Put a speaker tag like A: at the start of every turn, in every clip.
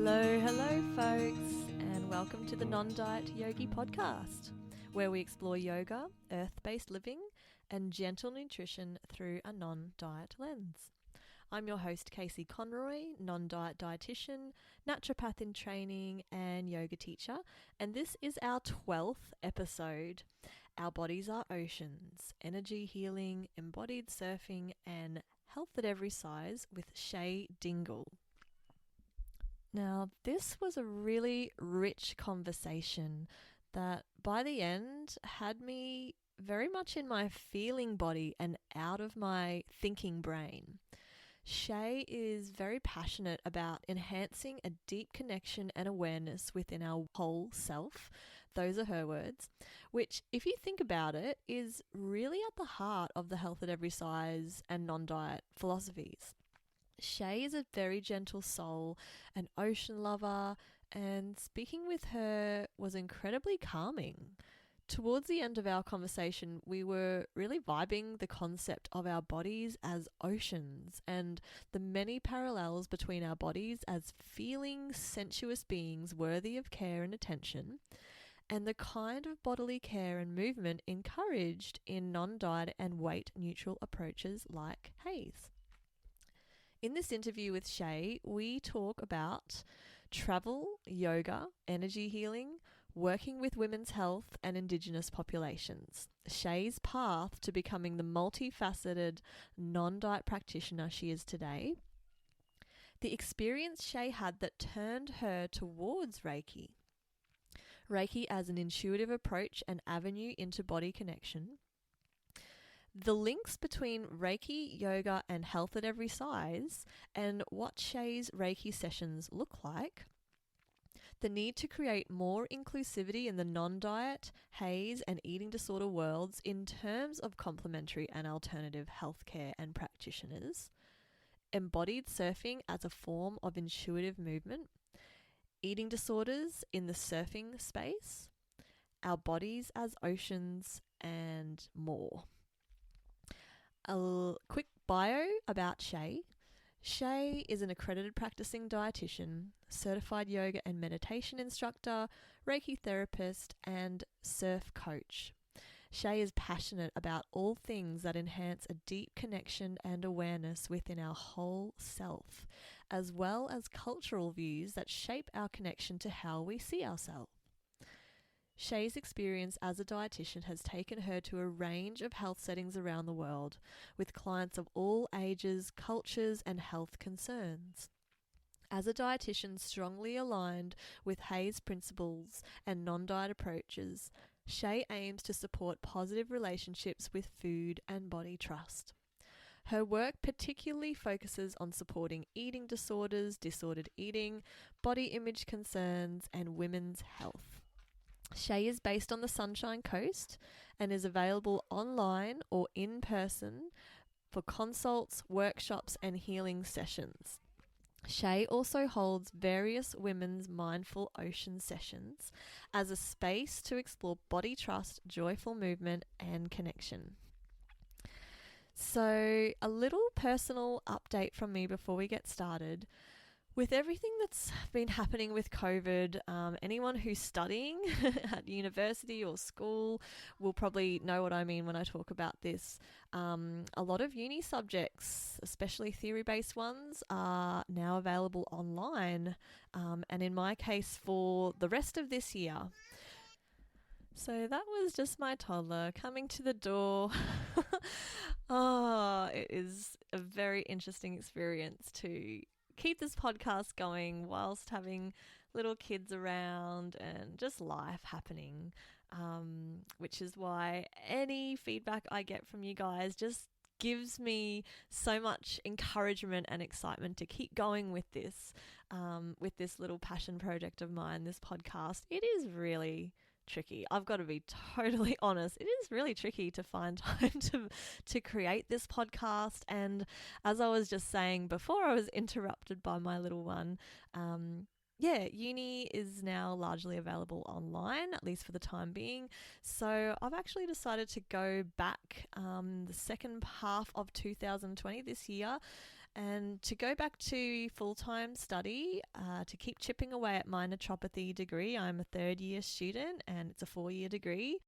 A: Hello, folks, and welcome to the Non-Diet Yogi podcast, where we explore yoga, earth-based living, and gentle nutrition through a non-diet lens. I'm your host, Casey Conroy, non-diet dietitian, naturopath in training, and yoga teacher, and this is our 12th episode. Our bodies are oceans, energy healing, embodied surfing, and health at every size with Shae Dingle. Now, this was a really rich conversation that by the end had me very much in my feeling body and out of my thinking brain. Shae is very passionate about enhancing a deep connection and awareness within our whole self. Those are her words, which, if you think about it, is really at the heart of the health at every size and non-diet philosophies. Shae is a very gentle soul, an ocean lover, and speaking with her was incredibly calming. Towards the end of our conversation, we were really vibing the concept of our bodies as oceans and the many parallels between our bodies as feeling, sensuous beings worthy of care and attention, and the kind of bodily care and movement encouraged in non-diet and weight-neutral approaches like HAES. In this interview with Shae, we talk about travel, yoga, energy healing, working with women's health and indigenous populations, Shae's path to becoming the multi-faceted non-diet practitioner she is today, the experience Shae had that turned her towards Reiki as an intuitive approach and avenue into body connection, the links between Reiki, yoga, and health at every size, and what Shae's Reiki sessions look like, the need to create more inclusivity in the non-diet, HAES, and eating disorder worlds in terms of complementary and alternative healthcare and practitioners, embodied surfing as a form of intuitive movement, eating disorders in the surfing space, our bodies as oceans, and more. A quick bio about Shae. Shae is an accredited practicing dietitian, certified yoga and meditation instructor, Reiki therapist, and surf coach. Shae is passionate about all things that enhance a deep connection and awareness within our whole self, as well as cultural views that shape our connection to how we see ourselves. Shae's experience as a dietitian has taken her to a range of health settings around the world, with clients of all ages, cultures, and health concerns. As a dietitian strongly aligned with HAES principles and non-diet approaches, Shae aims to support positive relationships with food and body trust. Her work particularly focuses on supporting eating disorders, disordered eating, body image concerns, and women's health. Shae is based on the Sunshine Coast and is available online or in person for consults, workshops, and healing sessions. Shae also holds various women's mindful ocean sessions as a space to explore body trust, joyful movement, and connection. So, a little personal update from me before we get started. With everything that's been happening with COVID, anyone who's studying at university or school will probably know what I mean when I talk about this. A lot of uni subjects, especially theory-based ones, are now available online, and in my case for the rest of this year. So that was just my toddler coming to the door. It is a very interesting experience to keep this podcast going whilst having little kids around and just life happening, which is why any feedback I get from you guys just gives me so much encouragement and excitement to keep going with this little passion project of mine, this podcast. It is really tricky. I've got to be totally honest. It is really tricky to find time to create this podcast. And as I was just saying before I was interrupted by my little one, uni is now largely available online, at least for the time being. So I've actually decided to go back the second half of 2020 this year and to go back to full-time study, to keep chipping away at my naturopathy degree. I'm a third-year student and it's a 4-year degree.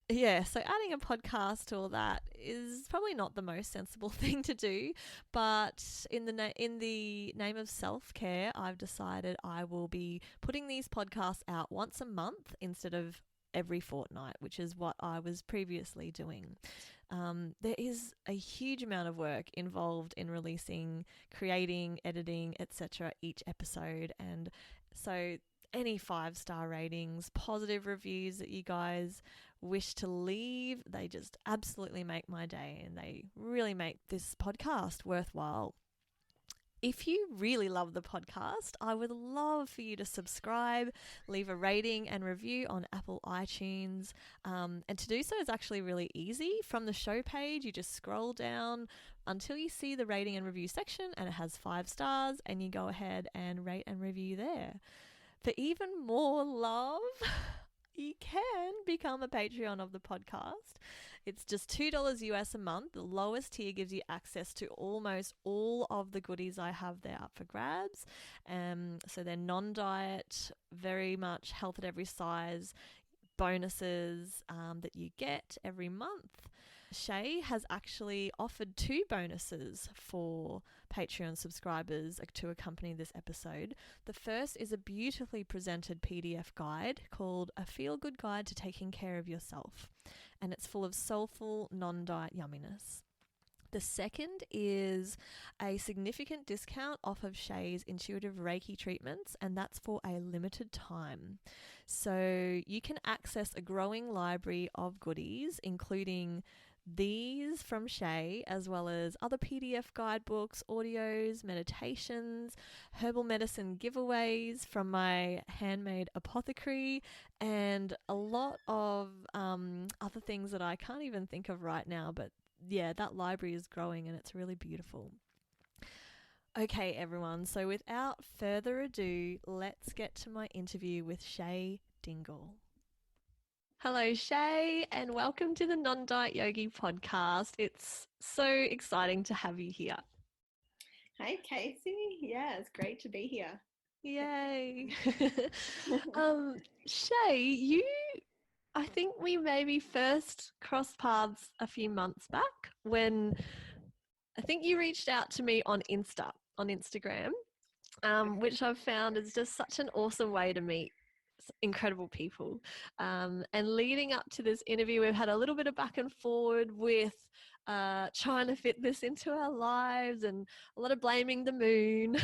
A: Yeah, so adding a podcast to all that is probably not the most sensible thing to do, but in the name of self-care, I've decided I will be putting these podcasts out once a month instead of every fortnight, which is what I was previously doing. There is a huge amount of work involved in releasing, creating, editing, etc. each episode, and so any 5-star ratings, positive reviews that you guys wish to leave, they just absolutely make my day and they really make this podcast worthwhile. If you really love the podcast, I would love for you to subscribe, leave a rating and review on Apple iTunes. And to do so is actually really easy. From the show page, you just scroll down until you see the rating and review section and it has 5 stars, and you go ahead and rate and review there. For even more love, you can become a Patreon of the podcast. It's just $2 US a month. The lowest tier gives you access to almost all of the goodies I have there up for grabs. So they're non-diet, very much health at every size, bonuses that you get every month. Shae has actually offered 2 bonuses for Patreon subscribers to accompany this episode. The first is a beautifully presented PDF guide called A Feel Good Guide to Taking Care of Yourself, and it's full of soulful, non-diet yumminess. The second is a significant discount off of Shae's intuitive Reiki treatments, and that's for a limited time. So you can access a growing library of goodies, including these from Shae, as well as other PDF guidebooks, audios, meditations, herbal medicine giveaways from my handmade apothecary, and a lot of other things that I can't even think of right now, but yeah, that library is growing and it's really beautiful. Okay, everyone, so without further ado, let's get to my interview with Shae Dingle. Hello, Shae, and welcome to the Non-Diet Yogi podcast. It's so exciting to have you here.
B: Hi, Casey. Yeah, it's great to be here.
A: Yay. Shae, I think we maybe first crossed paths a few months back when I think you reached out to me on Instagram, which I've found is just such an awesome way to meet incredible people. And leading up to this interview, we've had a little bit of back and forward with trying to fit this into our lives and a lot of blaming the moon.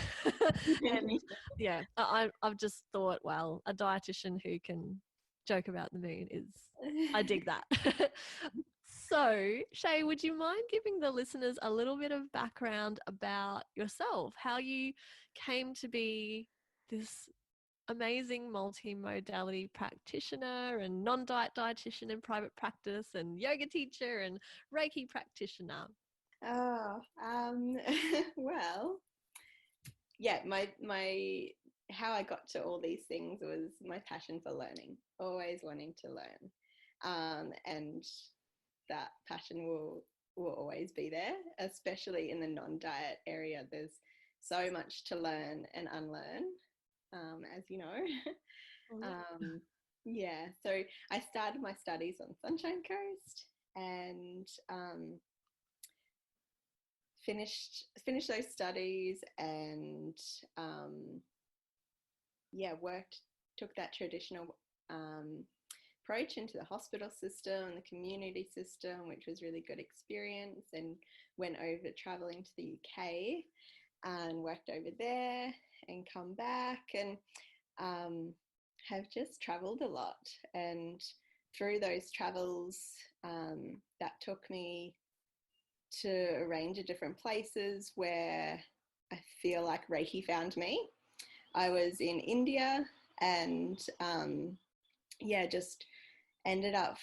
A: And yeah, I've just thought, well, a dietitian who can joke about the moon I dig that. So, Shae, would you mind giving the listeners a little bit of background about yourself, how you came to be this amazing multi-modality practitioner and non-diet dietitian in private practice and yoga teacher and Reiki practitioner?
B: Oh, well, yeah, my how I got to all these things was my passion for learning, always wanting to learn, and that passion will always be there, especially in the non-diet area. There's so much to learn and unlearn, as you know. Yeah, so I started my studies on Sunshine Coast and finished those studies and took that traditional approach into the hospital system and the community system, which was really good experience, and went over traveling to the UK and worked over there and come back and have just traveled a lot. And through those travels, that took me to a range of different places where I feel like Reiki found me. I was in India and just ended up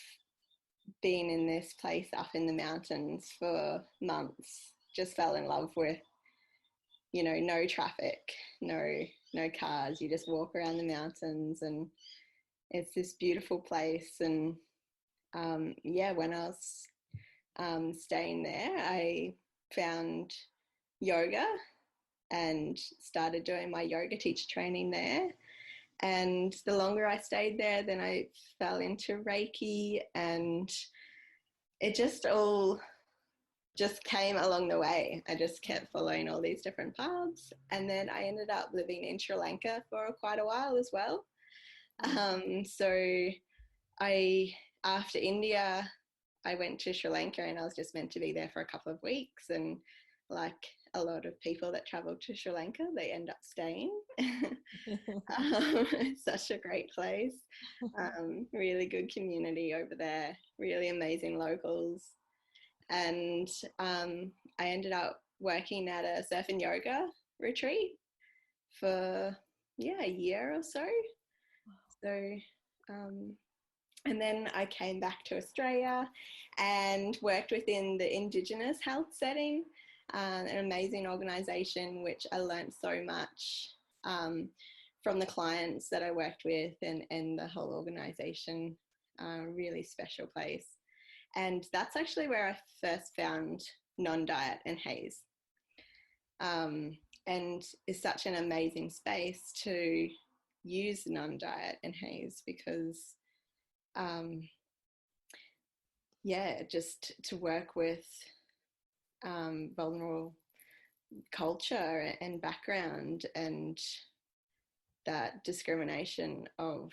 B: being in this place up in the mountains for months. Just fell in love with, no traffic, no cars. You just walk around the mountains and it's this beautiful place. And when I was staying there, I found yoga and started doing my yoga teacher training there. And the longer I stayed there, then I fell into Reiki, and it just all just came along the way. I just kept following all these different paths. And then I ended up living in Sri Lanka for quite a while as well. So after India, I went to Sri Lanka, and I was just meant to be there for a couple of weeks. And like a lot of people that travel to Sri Lanka, they end up staying. It's such a great place. Really good community over there, really amazing locals. And I ended up working at a surf and yoga retreat for, a year or so. So, and then I came back to Australia and worked within the indigenous health setting, an amazing organisation which I learned so much from the clients that I worked with, and the whole organisation, really special place. And that's actually where I first found non-diet and HAES, and is such an amazing space to use non-diet and HAES because just to work with vulnerable culture and background, and that discrimination of,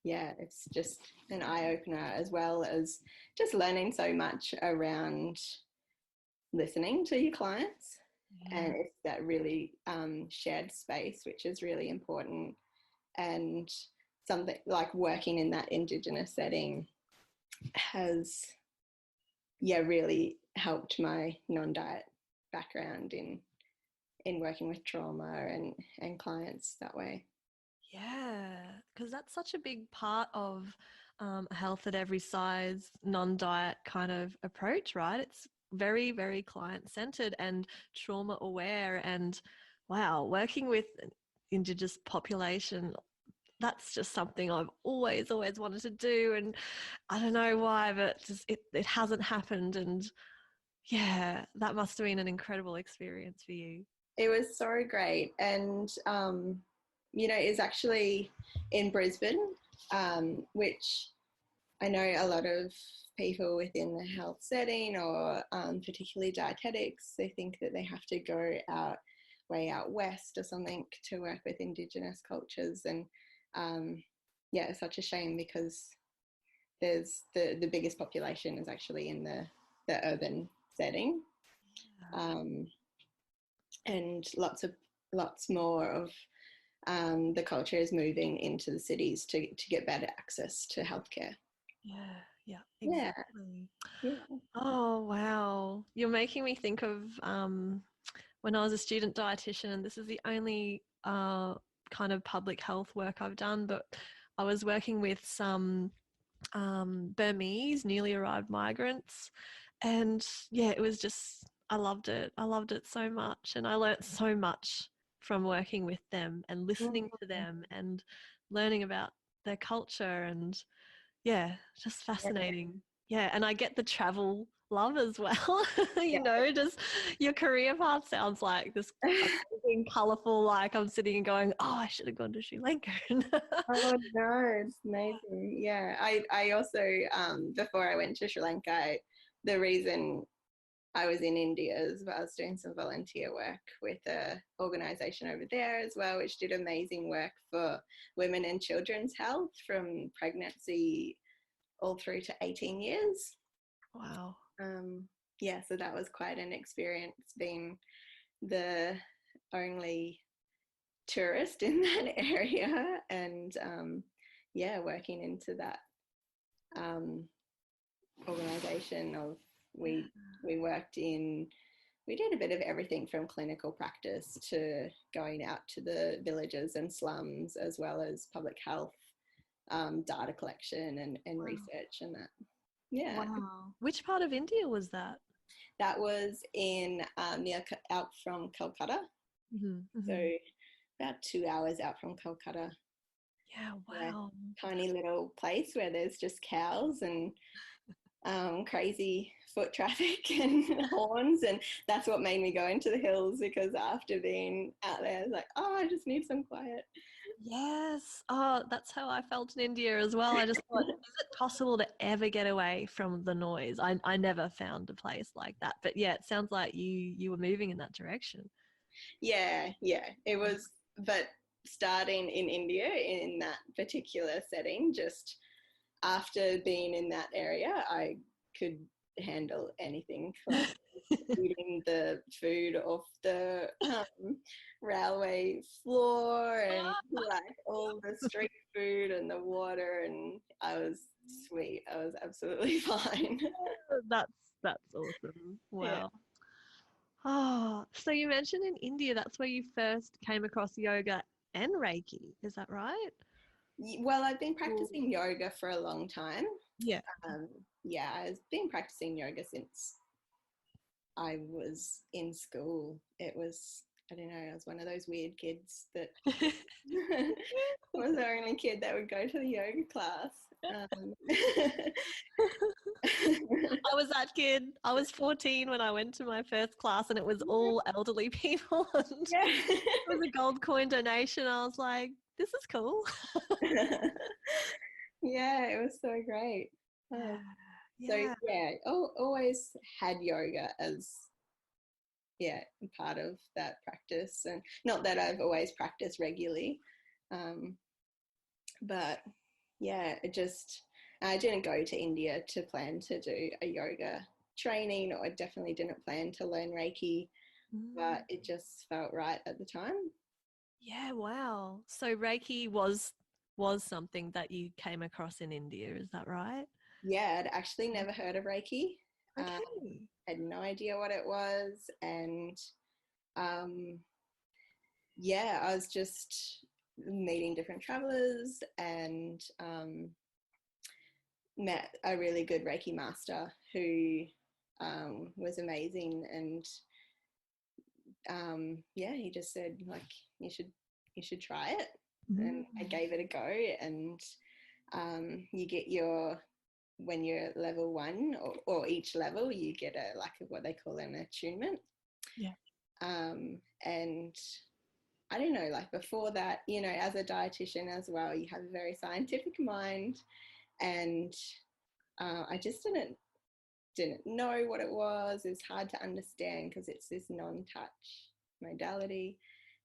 B: it's just an eye-opener, as well as just learning so much around listening to your clients. And it's that really shared space, which is really important. And something like working in that indigenous setting has really helped my non-diet background in working with trauma and clients that way.
A: Yeah, because that's such a big part of a health at every size, non-diet kind of approach, right? It's very, very client-centered and trauma-aware. And wow, working with an Indigenous population, that's just something I've always wanted to do. And I don't know why, but just it hasn't happened. And yeah, that must have been an incredible experience for you.
B: It was so great. And, it's actually in Brisbane, which I know a lot of people within the health setting, or particularly dietetics, they think that they have to go way out west or something to work with Indigenous cultures. And it's such a shame, because there's the biggest population is actually in the urban setting. And lots more of the culture is moving into the cities to get better access to healthcare.
A: Yeah, exactly.
B: Yeah.
A: Oh, wow. You're making me think of when I was a student dietitian, and this is the only kind of public health work I've done, but I was working with some Burmese newly arrived migrants, and it was just, I loved it. I loved it so much, and I learnt so much from working with them and listening to them and learning about their culture, and just fascinating. And I get the travel love as well. Just your career path sounds like this amazing, colourful, like I'm sitting and going, oh, I should have gone to Sri Lanka.
B: Oh no, it's amazing. Yeah, I also, before I went to Sri Lanka, the reason I was in India is I was doing some volunteer work with an organisation over there as well, which did amazing work for women and children's health from pregnancy all through to 18 years.
A: Wow.
B: So that was quite an experience, being the only tourist in that area, and working into that organisation of we did a bit of everything from clinical practice to going out to the villages and slums, as well as public health, data collection and research and that.
A: Wow. Which part of India was that?
B: That was in out from Calcutta. So about 2 hours out from Calcutta.
A: Yeah, wow.
B: Tiny little place where there's just cows and crazy foot traffic and horns, and that's what made me go into the hills, because after being out there, I was like, oh, I just need some quiet.
A: Yes. Oh, that's how I felt in India as well. I just thought, is it possible to ever get away from the noise? I never found a place like that. But yeah, it sounds like you were moving in that direction.
B: Yeah, it was, but starting in India in that particular setting, just after being in that area, I could handle anything, like eating the food off the railway floor, and like all the street food and the water, and I was sweet. I was absolutely fine.
A: That's that's awesome.
B: Yeah.
A: Wow. Oh, so you mentioned in India that's where you first came across yoga and Reiki. Is that right?
B: Well, I've been
A: Cool.
B: practicing yoga for a long time.
A: Yeah.
B: Yeah, I've been practicing yoga since I was in school. It was, I don't know, I was one of those weird kids that I was the only kid that would go to the yoga class.
A: I was that kid. I was 14 when I went to my first class and it was all elderly people and
B: Yeah.
A: it was a gold coin donation. I was like, this is cool.
B: Yeah, it was so great. So
A: Yeah.
B: yeah, always had yoga as, yeah, part of that practice, and not that I've always practiced regularly, um, but yeah, I didn't go to India to plan to do a yoga training, or I definitely didn't plan to learn Reiki, but
A: Mm.
B: it just felt right at the time.
A: Yeah, wow. So Reiki was something that you came across in India, is that right?
B: Yeah, I'd actually never heard of Reiki.
A: Okay.
B: Had no idea what it was, and um, yeah, I was just meeting different travelers, and met a really good Reiki master who was amazing, and yeah, he just said, like, you should try it, and I
A: Mm.
B: gave it a go, and you get your, when you're level one, or each level you get a, like, what they call an attunement,
A: Yeah.
B: and I don't know, like, before that, you know, as a dietitian as well, you have a very scientific mind, and I just didn't know what it was. It's hard to understand because it's this non-touch modality,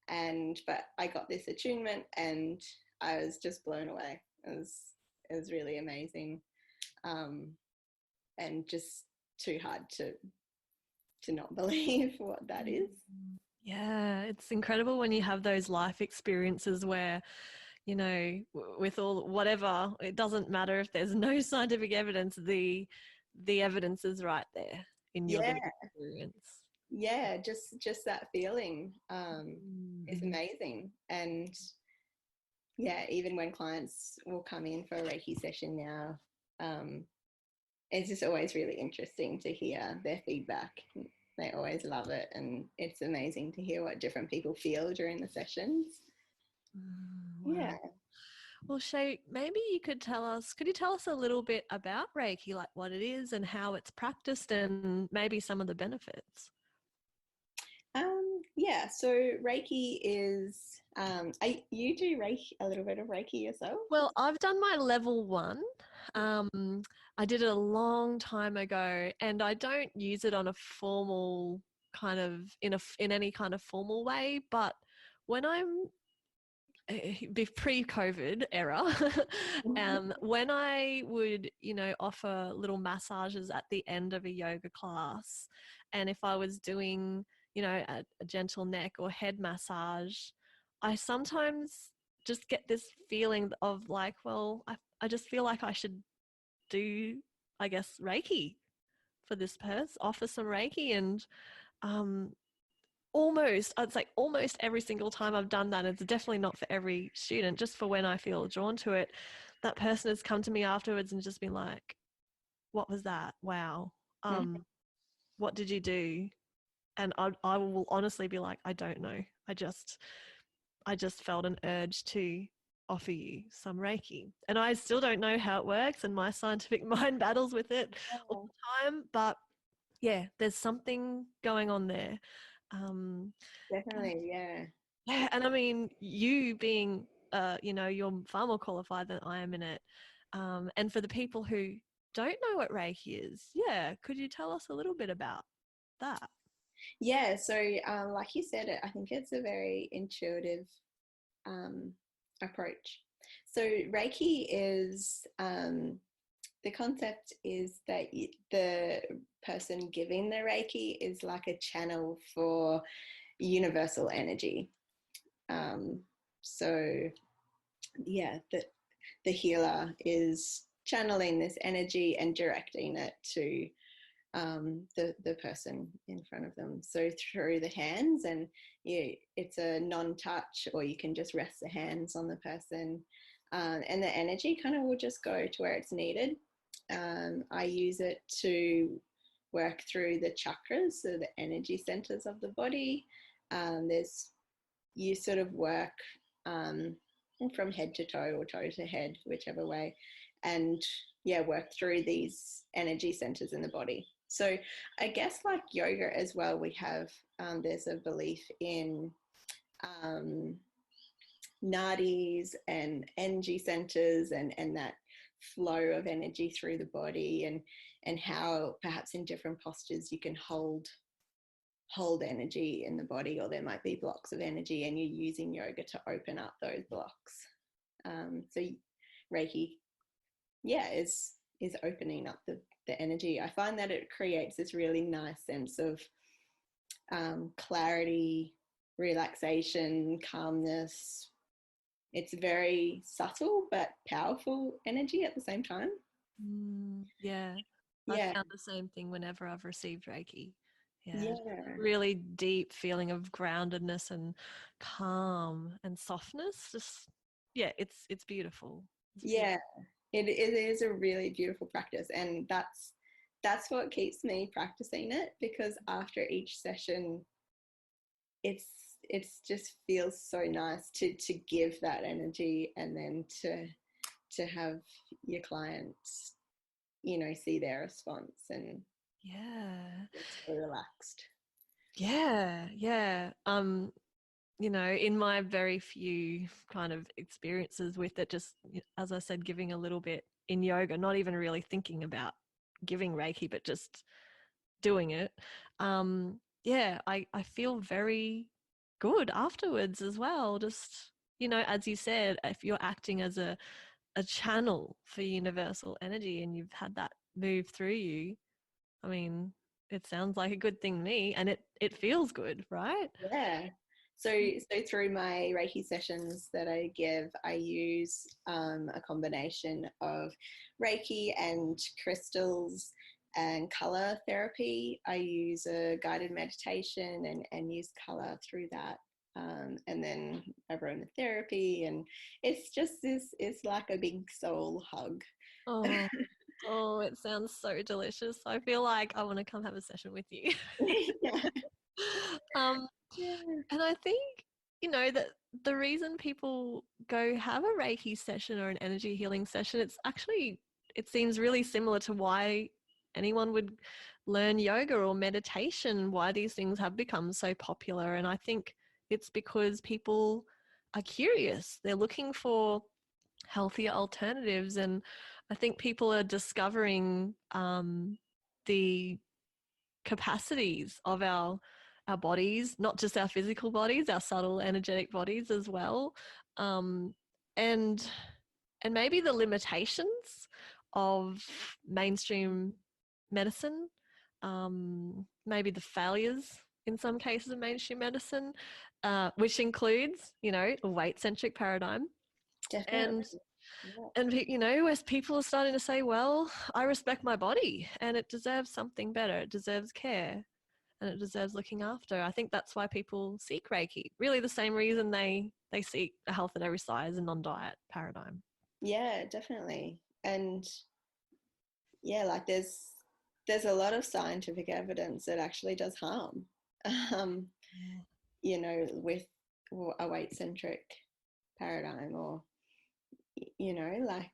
B: and but I got this attunement, and I was just blown away. It was really amazing, um, and just too hard to not believe what that is.
A: Yeah, it's incredible when you have those life experiences where, with all whatever, it doesn't matter if there's no scientific evidence, the evidence is right there in your
B: Yeah,
A: lived experience.
B: yeah, just that feeling is
A: Mm-hmm.
B: amazing. And yeah, even when clients will come in for a Reiki session now, um, it's just always really interesting to hear their feedback. They always love it, and it's amazing to hear what different people feel during the sessions.
A: Wow.
B: Yeah.
A: Well, Shay, maybe you could you tell us a little bit about Reiki, like what it is and how it's practiced and maybe some of the benefits?
B: Yeah, so Reiki is, you do Reiki, a little bit of Reiki yourself?
A: Well, I've done my level one. I did it a long time ago, and I don't use it on a formal kind of in any kind of formal way. But when I'm pre-COVID era, when I would, offer little massages at the end of a yoga class, and if I was doing, a gentle neck or head massage, I sometimes just get this feeling of like, well, I just feel like I should do, I guess, Reiki for this person, offer some Reiki, and um, I'd say almost every single time I've done that, it's definitely not for every student, just for when I feel drawn to it, that person has come to me afterwards and just been like, what was that? Wow.
B: Mhm.
A: What did you do? And I will honestly be like, I don't know. I just felt an urge to offer you some Reiki. And I still don't know how it works, and my scientific mind battles with it all the time. But yeah, there's something going on there.
B: Definitely, yeah.
A: Yeah, and I mean, you being, you're far more qualified than I am in it. And for the people who don't know what Reiki is, yeah, could you tell us a little bit about that?
B: Yeah, so like you said, I think it's a very intuitive um, approach. So Reiki is the concept is that the person giving the Reiki is like a channel for universal energy. So yeah, the healer is channeling this energy and directing it to the person in front of them. So through the hands, and it's a non-touch, or you can just rest the hands on the person, and the energy kind of will just go to where it's needed. I use it to work through the chakras, so the energy centers of the body. There's you sort of work from head to toe or toe to head, whichever way, and yeah, work through these energy centers in the body. So I guess like yoga as well, we have there's a belief in nadis and energy centers, and that flow of energy through the body, and how perhaps in different postures you can hold energy in the body, or there might be blocks of energy and you're using yoga to open up those blocks. So Reiki, yeah, is opening up the energy. I find that it creates this really nice sense of clarity, relaxation, calmness. It's very subtle but powerful energy at the same time.
A: Yeah, I've
B: Yeah,
A: found the same thing whenever I've received Reiki. Yeah,
B: yeah,
A: really deep feeling of groundedness and calm and softness. Just yeah, it's beautiful. It's beautiful.
B: yeah. It is a really beautiful practice, and that's what keeps me practicing it, because after each session, it's just feels so nice to give that energy, and then to have your clients, see their response, and
A: Yeah,
B: it's so relaxed.
A: yeah. In my very few kind of experiences with it, just as I said, giving a little bit in yoga, not even really thinking about giving Reiki, but just doing it. Yeah, I feel very good afterwards as well. Just, as you said, if you're acting as a channel for universal energy and you've had that move through you, I mean, it sounds like a good thing to me, and it feels good, right?
B: Yeah. So through my Reiki sessions that I give, I use a combination of Reiki and crystals and color therapy. I use a guided meditation and use color through that. And then aromatherapy, and it's just it's like a big soul hug.
A: Oh, oh, it sounds so delicious. I feel like I want to come have a session with you.
B: Yeah.
A: um,
B: Yeah.
A: and I think, that the reason people go have a Reiki session or an energy healing session, it seems really similar to why anyone would learn yoga or meditation, why these things have become so popular. And I think it's because people are curious. They're looking for healthier alternatives. And I think people are discovering the capacities of our bodies, not just our physical bodies, our subtle energetic bodies as well, and maybe the limitations of mainstream medicine, maybe the failures in some cases of mainstream medicine, which includes, a weight-centric paradigm.
B: Definitely.
A: And as people are starting to say, well, I respect my body and it deserves something better. It deserves care and it deserves looking after. I think that's why people seek Reiki. Really the same reason they seek a health at every size and non-diet paradigm.
B: Yeah, definitely. And yeah, like there's a lot of scientific evidence that actually does harm. Um,
A: Yeah.
B: with a weight centric paradigm, or you know, like,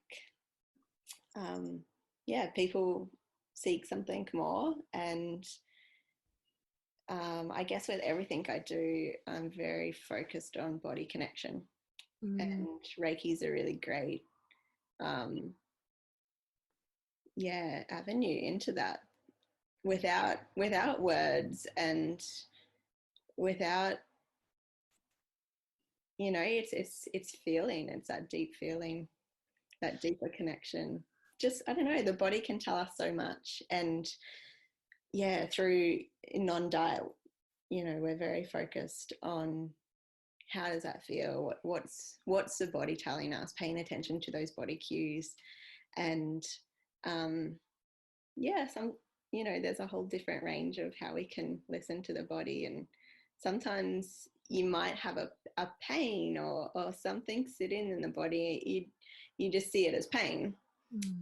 B: yeah, people seek something more. And I guess with everything I do, I'm very focused on body connection. And Reiki is a really great, yeah, avenue into that, without words, and without, you know, it's feeling, it's that deep feeling, that deeper connection. Just, I don't know, the body can tell us so much. And yeah, through non-diet, you know, we're very focused on how does that feel, what's the body telling us, paying attention to those body cues. And yeah, you know, there's a whole different range of how we can listen to the body. And sometimes you might have a pain or something sitting in the body, you just see it as pain,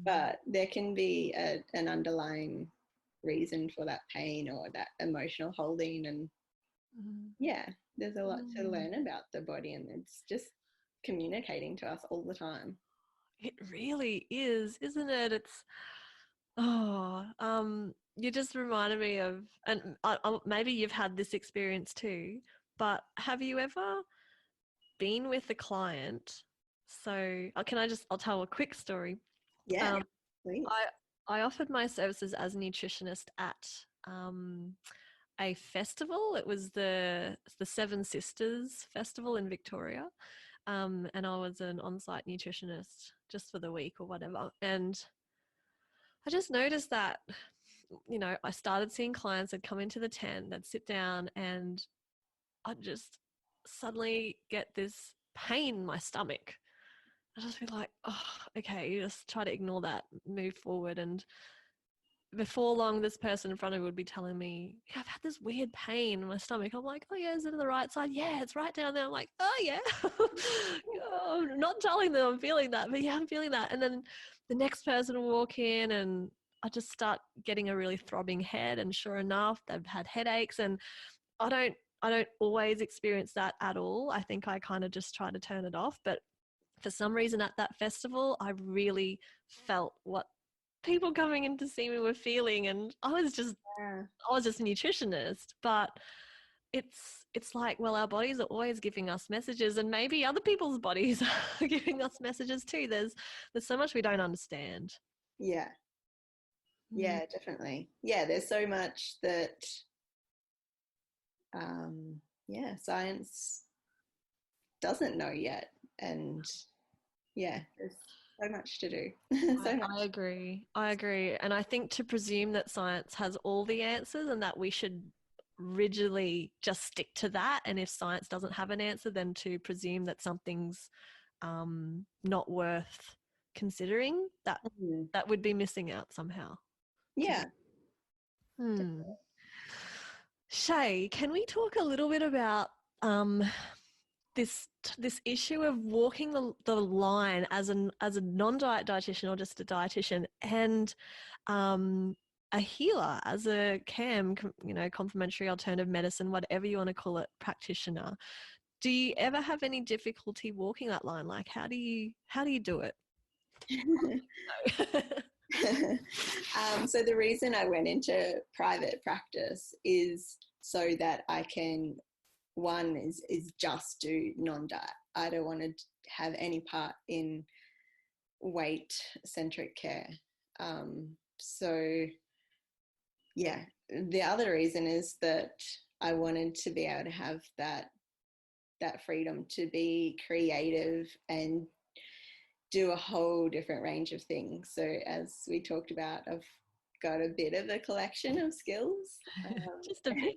B: but there can be an underlying reason for that pain or that emotional holding. And yeah, there's a lot to learn about the body, and it's just communicating to us all the time.
A: It really is, isn't it? It's you just reminded me of, and maybe you've had this experience too, but have you ever been with a client? So I'll tell a quick story.
B: Yeah,
A: Um,
B: please.
A: I offered my services as a nutritionist at a festival. It was the Seven Sisters Festival in Victoria, and I was an on-site nutritionist just for the week or whatever. And I just noticed that, you know, I started seeing clients that come into the tent, that sit down, and I'd just suddenly get this pain in my stomach. I'd just be like, oh, okay, you just try to ignore that, move forward. And before long, this person in front of me would be telling me, yeah, I've had this weird pain in my stomach. I'm like, oh, yeah, is it on the right side? Yeah, it's right down there. I'm like, oh, yeah. Oh, not telling them I'm feeling that, but yeah, I'm feeling that. And then the next person will walk in and I just start getting a really throbbing head. And sure enough, they've had headaches. And I don't always experience that at all. I think I kind of just try to turn it off. But for some reason at that festival, I really felt what people coming in to see me were feeling. And I was just a nutritionist, but it's like, well, our bodies are always giving us messages, and maybe other people's bodies are giving us messages too. There's so much we don't understand.
B: Yeah, yeah, definitely. Yeah, there's so much that yeah, science doesn't know yet. And yeah, there's so much to do. So much.
A: I agree. And I think to presume that science has all the answers and that we should rigidly just stick to that, and if science doesn't have an answer, then to presume that something's not worth considering, that would be missing out somehow.
B: Yeah.
A: Shae, can we talk a little bit about this issue of walking the line as a non-diet dietitian or just a dietitian, and a healer, as a complementary alternative medicine, whatever you want to call it, practitioner? Do you ever have any difficulty walking that line? Like, how do you do it?
B: So the reason I went into private practice is so that I can, one is just do non-diet. I don't want to have any part in weight-centric care. So yeah, the other reason is that I wanted to be able to have that freedom to be creative and do a whole different range of things. So as we talked about, I've got a bit of a collection of skills.
A: Just a bit.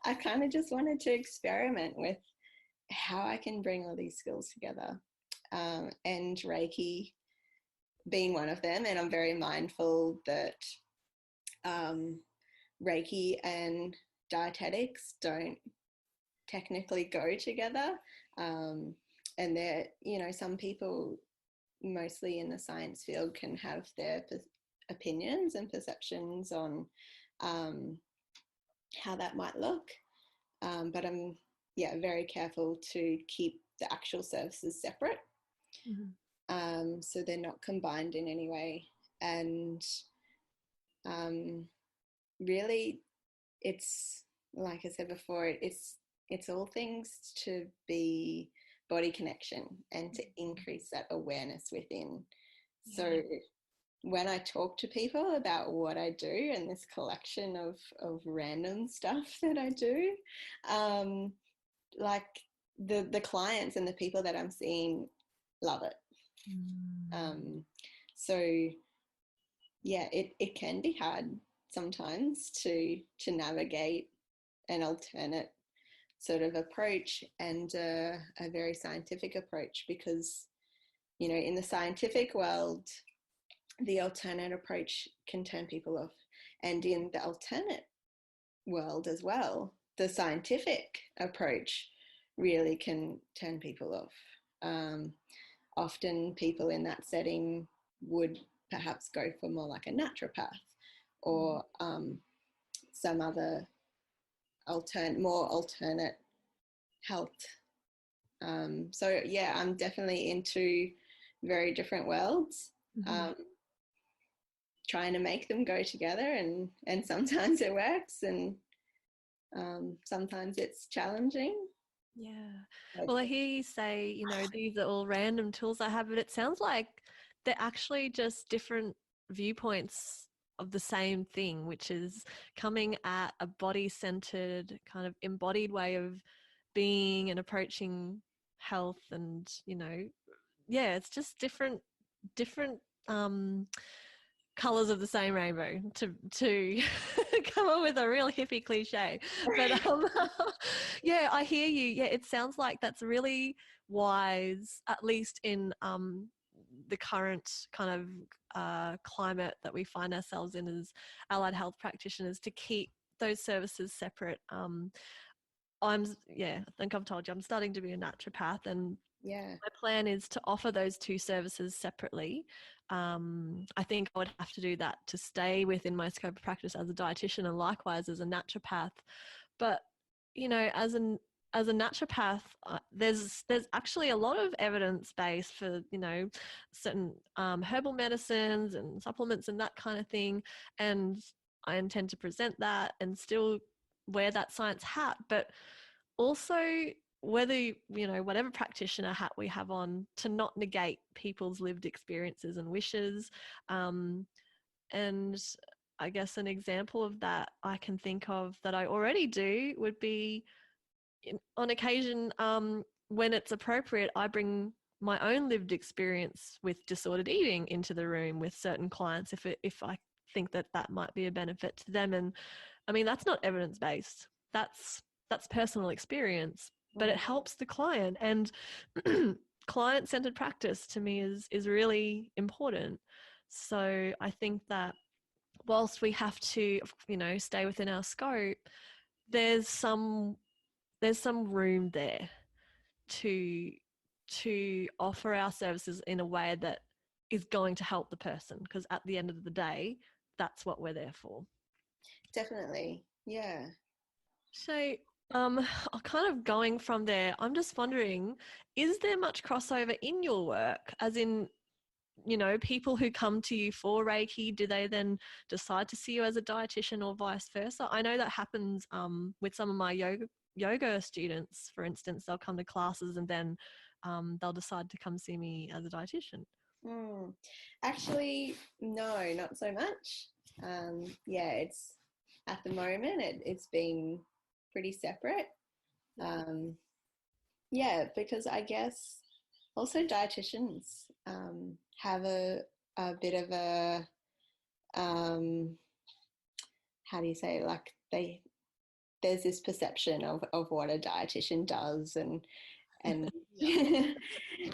B: I kind of just wanted to experiment with how I can bring all these skills together, and Reiki being one of them. And I'm very mindful that Reiki and dietetics don't technically go together. And there, you know, some people, mostly in the science field, can have their opinions and perceptions on how that might look. But I'm, very careful to keep the actual services separate. So they're not combined in any way. And really, it's, like I said before, it's all things to be body connection and to increase that awareness within. So when I talk to people about what I do and this collection of random stuff that I do, like the clients and the people that I'm seeing love it. So yeah, it can be hard sometimes to navigate an alternate sort of approach and a very scientific approach, because, you know, in the scientific world, the alternate approach can turn people off. And in the alternate world as well, the scientific approach really can turn people off. Often people in that setting would perhaps go for more like a naturopath or some other more alternate health. So yeah, I'm definitely into very different worlds, trying to make them go together, and sometimes it works, and sometimes it's challenging.
A: Yeah. Well, I hear you say, you know, these are all random tools I have, but it sounds like they're actually just different viewpoints of the same thing, which is coming at a body-centered, kind of embodied way of being and approaching health. And, you know, yeah, it's just different colors of the same rainbow to come up with a real hippie cliche. But yeah, I hear you. Yeah, it sounds like that's really wise, at least in the current kind of climate that we find ourselves in as allied health practitioners, to keep those services separate. I think I've told you I'm starting to be a naturopath, and my plan is to offer those two services separately. I think I would have to do that to stay within my scope of practice as a dietitian, and likewise as a naturopath. But, you know, as a naturopath, there's actually a lot of evidence base for, you know, certain herbal medicines and supplements and that kind of thing. And I intend to present that and still wear that science hat, but also, whether, you know, whatever practitioner hat we have on, to not negate people's lived experiences and wishes. And I guess an example of that I can think of that I already do would be, on occasion, when it's appropriate, I bring my own lived experience with disordered eating into the room with certain clients if I think that might be a benefit to them. And I mean, that's not evidence-based. That's personal experience, but it helps the client. And client-centered practice to me is really important. So I think that whilst we have to, you know, stay within our scope, there's some room there to offer our services in a way that is going to help the person, because at the end of the day, that's what we're there for.
B: Definitely. Yeah.
A: So, kind of going from there, I'm just wondering, is there much crossover in your work? As in, you know, people who come to you for Reiki, do they then decide to see you as a dietitian or vice versa? I know that happens with some of my yoga students, for instance. They'll come to classes and then they'll decide to come see me as a dietitian.
B: Actually, no, not so much. Yeah, it's at the moment it's been pretty separate. Yeah, because I guess also dietitians have a bit of a how do you say, like, there's this perception of what a dietitian does and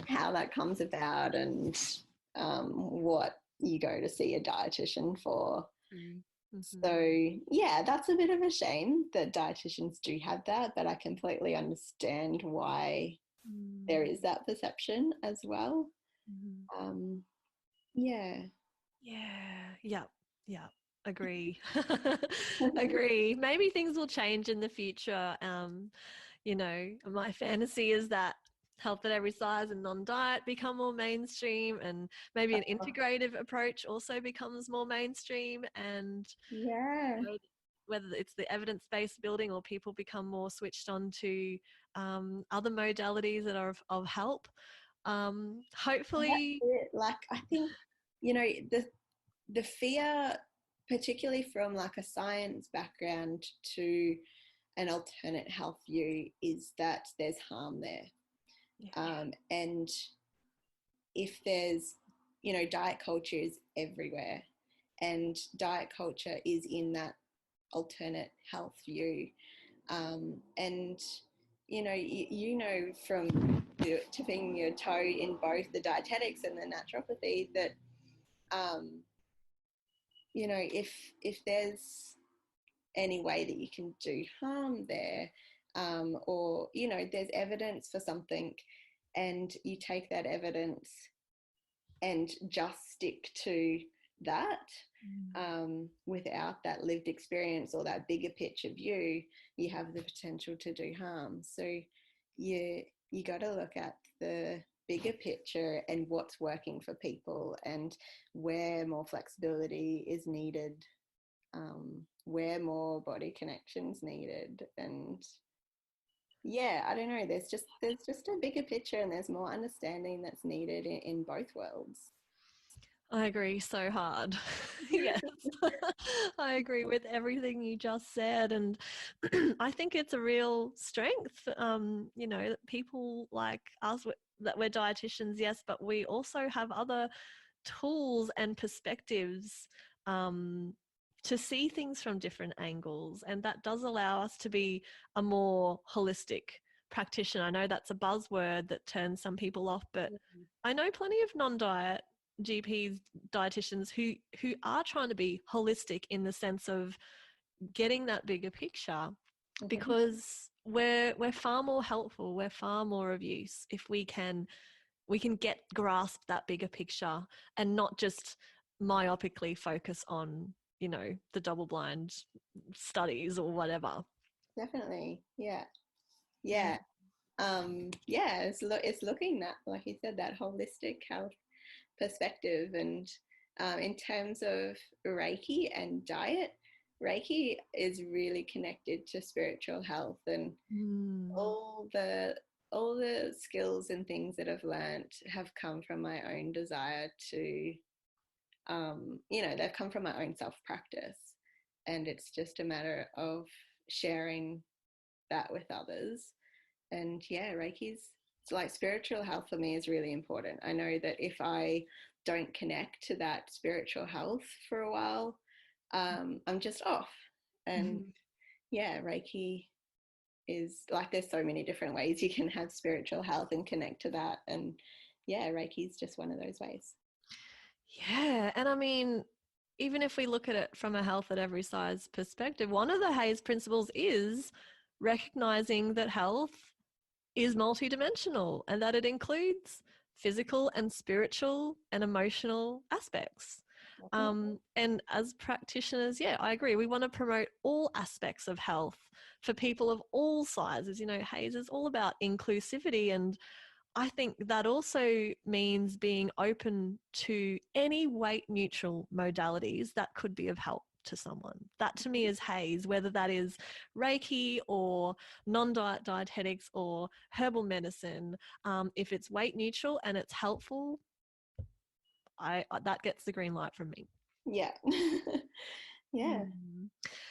B: how that comes about, and what you go to see a dietitian for. So yeah, that's a bit of a shame that dietitians do have that, but I completely understand why there is that perception as well. Yeah.
A: Agree. Agree. Maybe things will change in the future. You know, my fantasy is that health at every size and non-diet become more mainstream, and maybe an integrative approach also becomes more mainstream, and
B: Yeah.
A: whether it's the evidence-based building or people become more switched on to other modalities that are of help. Hopefully,
B: like I think, you know, the fear, particularly from like a science background to an alternate health view, is that there's harm there. And if there's, you know, diet culture is everywhere, and diet culture is in that alternate health view. And, you know, from tipping your toe in both the dietetics and the naturopathy that, you know, if there's any way that you can do harm there, or, you know, there's evidence for something and you take that evidence and just stick to that, without that lived experience or that bigger picture view, you have the potential to do harm. So you got to look at the bigger picture and what's working for people, and where more flexibility is needed, where more body connections needed. And yeah, I don't know, there's just a bigger picture, and there's more understanding that's needed in both worlds.
A: I agree so hard. Yes, I agree with everything you just said. And I think it's a real strength, you know, that people like us, that we're dietitians, yes, but we also have other tools and perspectives to see things from different angles. And that does allow us to be a more holistic practitioner. I know that's a buzzword that turns some people off, but I know plenty of non-diet GPs, dietitians who are trying to be holistic in the sense of getting that bigger picture, because we're far more helpful, we're far more of use if we can grasp that bigger picture and not just myopically focus on, you know, the double-blind studies or whatever.
B: Definitely. Yeah. It's looking at, like you said, that holistic health perspective. And in terms of Reiki and diet, Reiki is really connected to spiritual health, and all the skills and things that I've learned have come from my own desire to, you know, they've come from my own self-practice, and it's just a matter of sharing that with others. And yeah, Reiki's, it's like spiritual health for me is really important. I know that if I don't connect to that spiritual health for a while, I'm just off. And yeah, Reiki is like, there's so many different ways you can have spiritual health and connect to that. And yeah, Reiki is just one of those ways.
A: Yeah. And I mean, even if we look at it from a health at every size perspective, one of the HAES principles is recognizing that health is multidimensional and that it includes physical and spiritual and emotional aspects. And as practitioners, yeah, I agree. We want to promote all aspects of health for people of all sizes. You know, HAES is all about inclusivity, and I think that also means being open to any weight neutral modalities that could be of help to someone. That to me is HAES, whether that is Reiki or non-diet dietetics or herbal medicine. If it's weight neutral and it's helpful, that gets the green light from me.
B: Yeah. Yeah.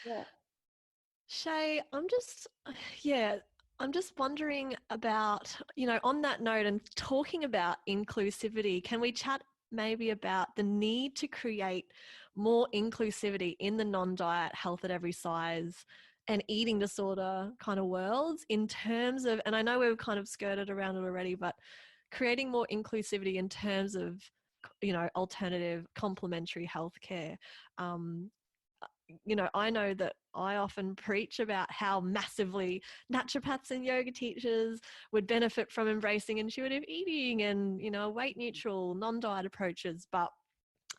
B: Yeah.
A: Shae, I'm just wondering about, you know, on that note and talking about inclusivity, can we chat maybe about the need to create more inclusivity in the non-diet health at every size and eating disorder kind of worlds, in terms of, and I know we've kind of skirted around it already, but creating more inclusivity in terms of, you know, alternative complementary healthcare. You know, I know that I often preach about how massively naturopaths and yoga teachers would benefit from embracing intuitive eating and, you know, weight neutral, non-diet approaches. But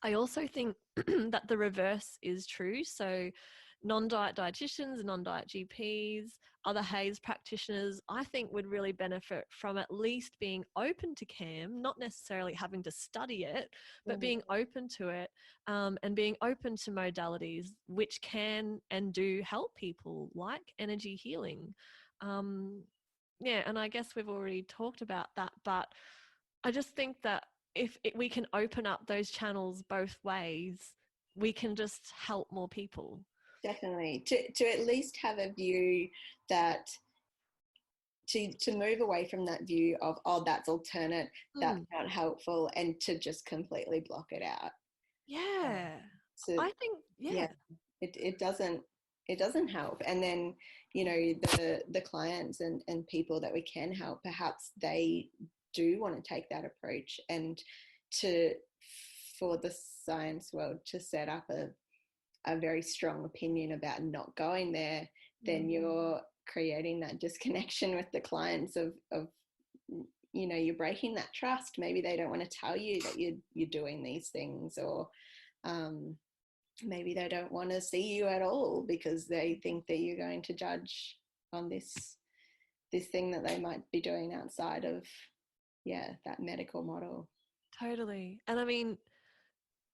A: I also think that the reverse is true. So non-diet dietitians, non-diet GPs, other HAES practitioners, I think would really benefit from at least being open to CAM, not necessarily having to study it, but being open to it, and being open to modalities which can and do help people, like energy healing. Yeah, and I guess we've already talked about that, but I just think that if we can open up those channels both ways, we can just help more people.
B: Definitely. To at least have a view that, to move away from that view of, oh, that's alternate, that's not helpful, and to just completely block it out.
A: Yeah.
B: So
A: I think, yeah.
B: it doesn't help. And then, you know, the clients and people that we can help, perhaps they do want to take that approach, and for the science world to set up a very strong opinion about not going there, then you're creating that disconnection with the clients of you know, you're breaking that trust. Maybe they don't want to tell you that you're doing these things, or maybe they don't want to see you at all because they think that you're going to judge on this thing that they might be doing outside of that medical model.
A: Totally. And I mean,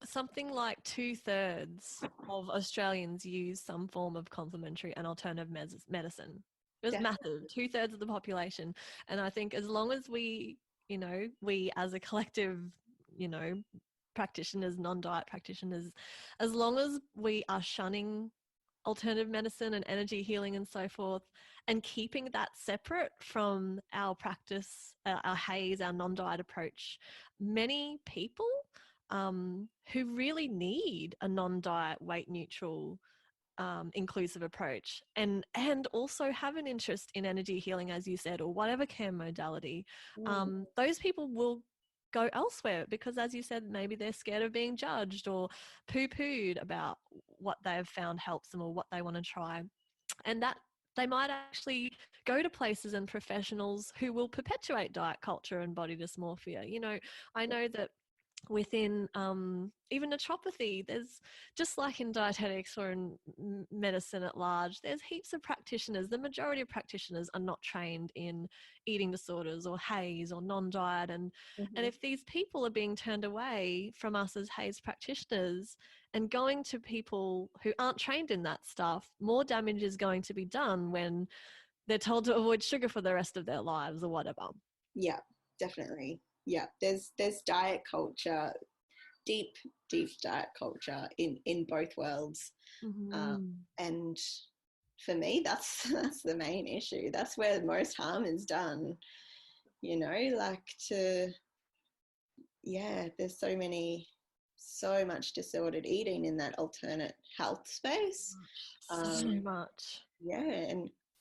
A: something like 2/3 of Australians use some form of complementary and alternative medicine. It's massive, 2/3 of the population. And I think as long as we, you know, we as a collective, you know, practitioners, non-diet practitioners, as long as we are shunning alternative medicine and energy healing and so forth, and keeping that separate from our practice, our HAES, our non-diet approach, many people who really need a non-diet, weight neutral, inclusive approach, and also have an interest in energy healing, as you said, or whatever care modality, those people will go elsewhere because, as you said, maybe they're scared of being judged or poo-pooed about what they've found helps them or what they want to try, and that they might actually go to places and professionals who will perpetuate diet culture and body dysmorphia. You know, I know that within even naturopathy, there's, just like in dietetics or in medicine at large, there's heaps of practitioners. The majority of practitioners are not trained in eating disorders or HAES or non-diet, and if these people are being turned away from us as HAES practitioners and going to people who aren't trained in that stuff, more damage is going to be done when they're told to avoid sugar for the rest of their lives or whatever.
B: Yeah, definitely. Yeah, there's diet culture, deep diet culture in both worlds, and for me, that's the main issue. That's where most harm is done. You know, like there's so much disordered eating in that alternate health space.
A: So much.
B: Yeah,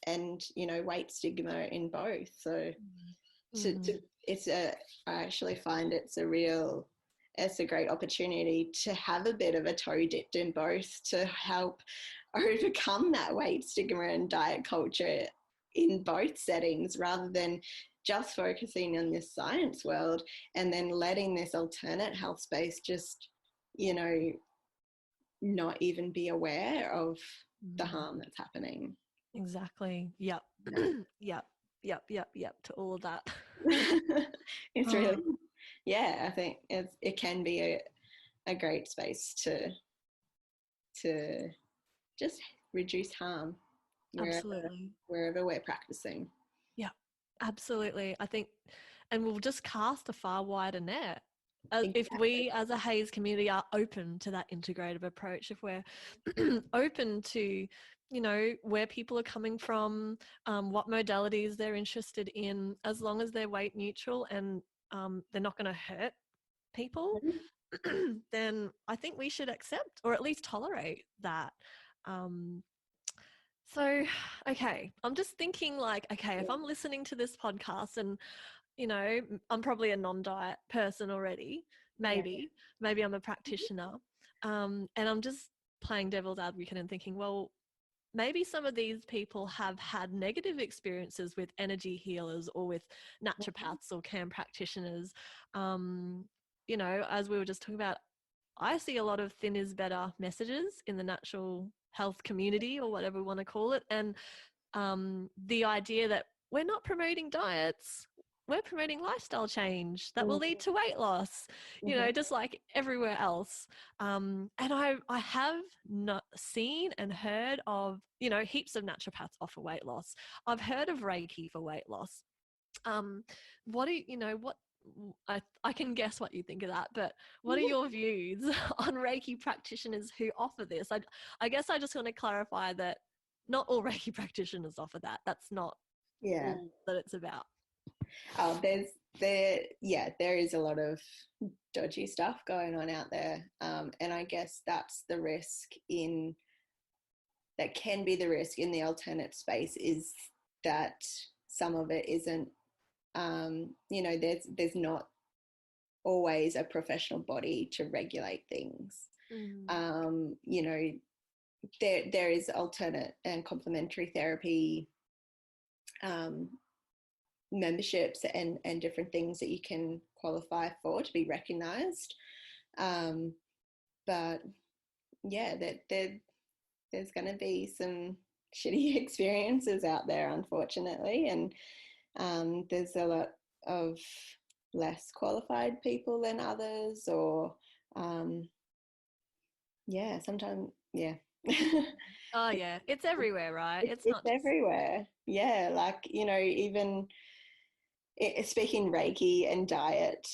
B: and you know, weight stigma in both. So I actually find it's a great opportunity to have a bit of a toe dipped in both, to help overcome that weight stigma and diet culture in both settings, rather than just focusing on this science world and then letting this alternate health space just, you know, not even be aware of the harm that's happening.
A: Exactly. Yep. Yep to all of that.
B: It's really, I think it can be a great space to just reduce harm wherever we're practicing.
A: Yeah, absolutely. I think, and we'll just cast a far wider net. If we as a HAES community are open to that integrative approach, if we're open to, you know, where people are coming from, what modalities they're interested in, as long as they're weight neutral and they're not going to hurt people, then I think we should accept or at least tolerate that. So, okay, I'm just thinking like, okay, if I'm listening to this podcast and, you know, I'm probably a non-diet person already, maybe I'm a practitioner, and I'm just playing devil's advocate and thinking, well, maybe some of these people have had negative experiences with energy healers or with naturopaths or CAM practitioners. You know, as we were just talking about, I see a lot of thin is better messages in the natural health community, or whatever we want to call it. And the idea that we're not promoting diets, we're promoting lifestyle change that will lead to weight loss, you know, just like everywhere else. And I have not seen and heard of, you know, heaps of naturopaths offer weight loss. I've heard of Reiki for weight loss. What do you know, what, I can guess what you think of that, but what are your views on Reiki practitioners who offer this? I guess I just want to clarify that not all Reiki practitioners offer that. That's not all that it's about.
B: There is a lot of dodgy stuff going on out there, and I guess that's the risk that can be the risk in the alternate space, is that some of it isn't, you know, there's not always a professional body to regulate things. You know, there is alternate and complementary therapy memberships and different things that you can qualify for to be recognized. But yeah, there's going to be some shitty experiences out there, unfortunately. And there's a lot of less qualified people than others, or sometimes.
A: Oh yeah, it's everywhere, right?
B: It's everywhere. Yeah, like, you know, even speaking Reiki and diet,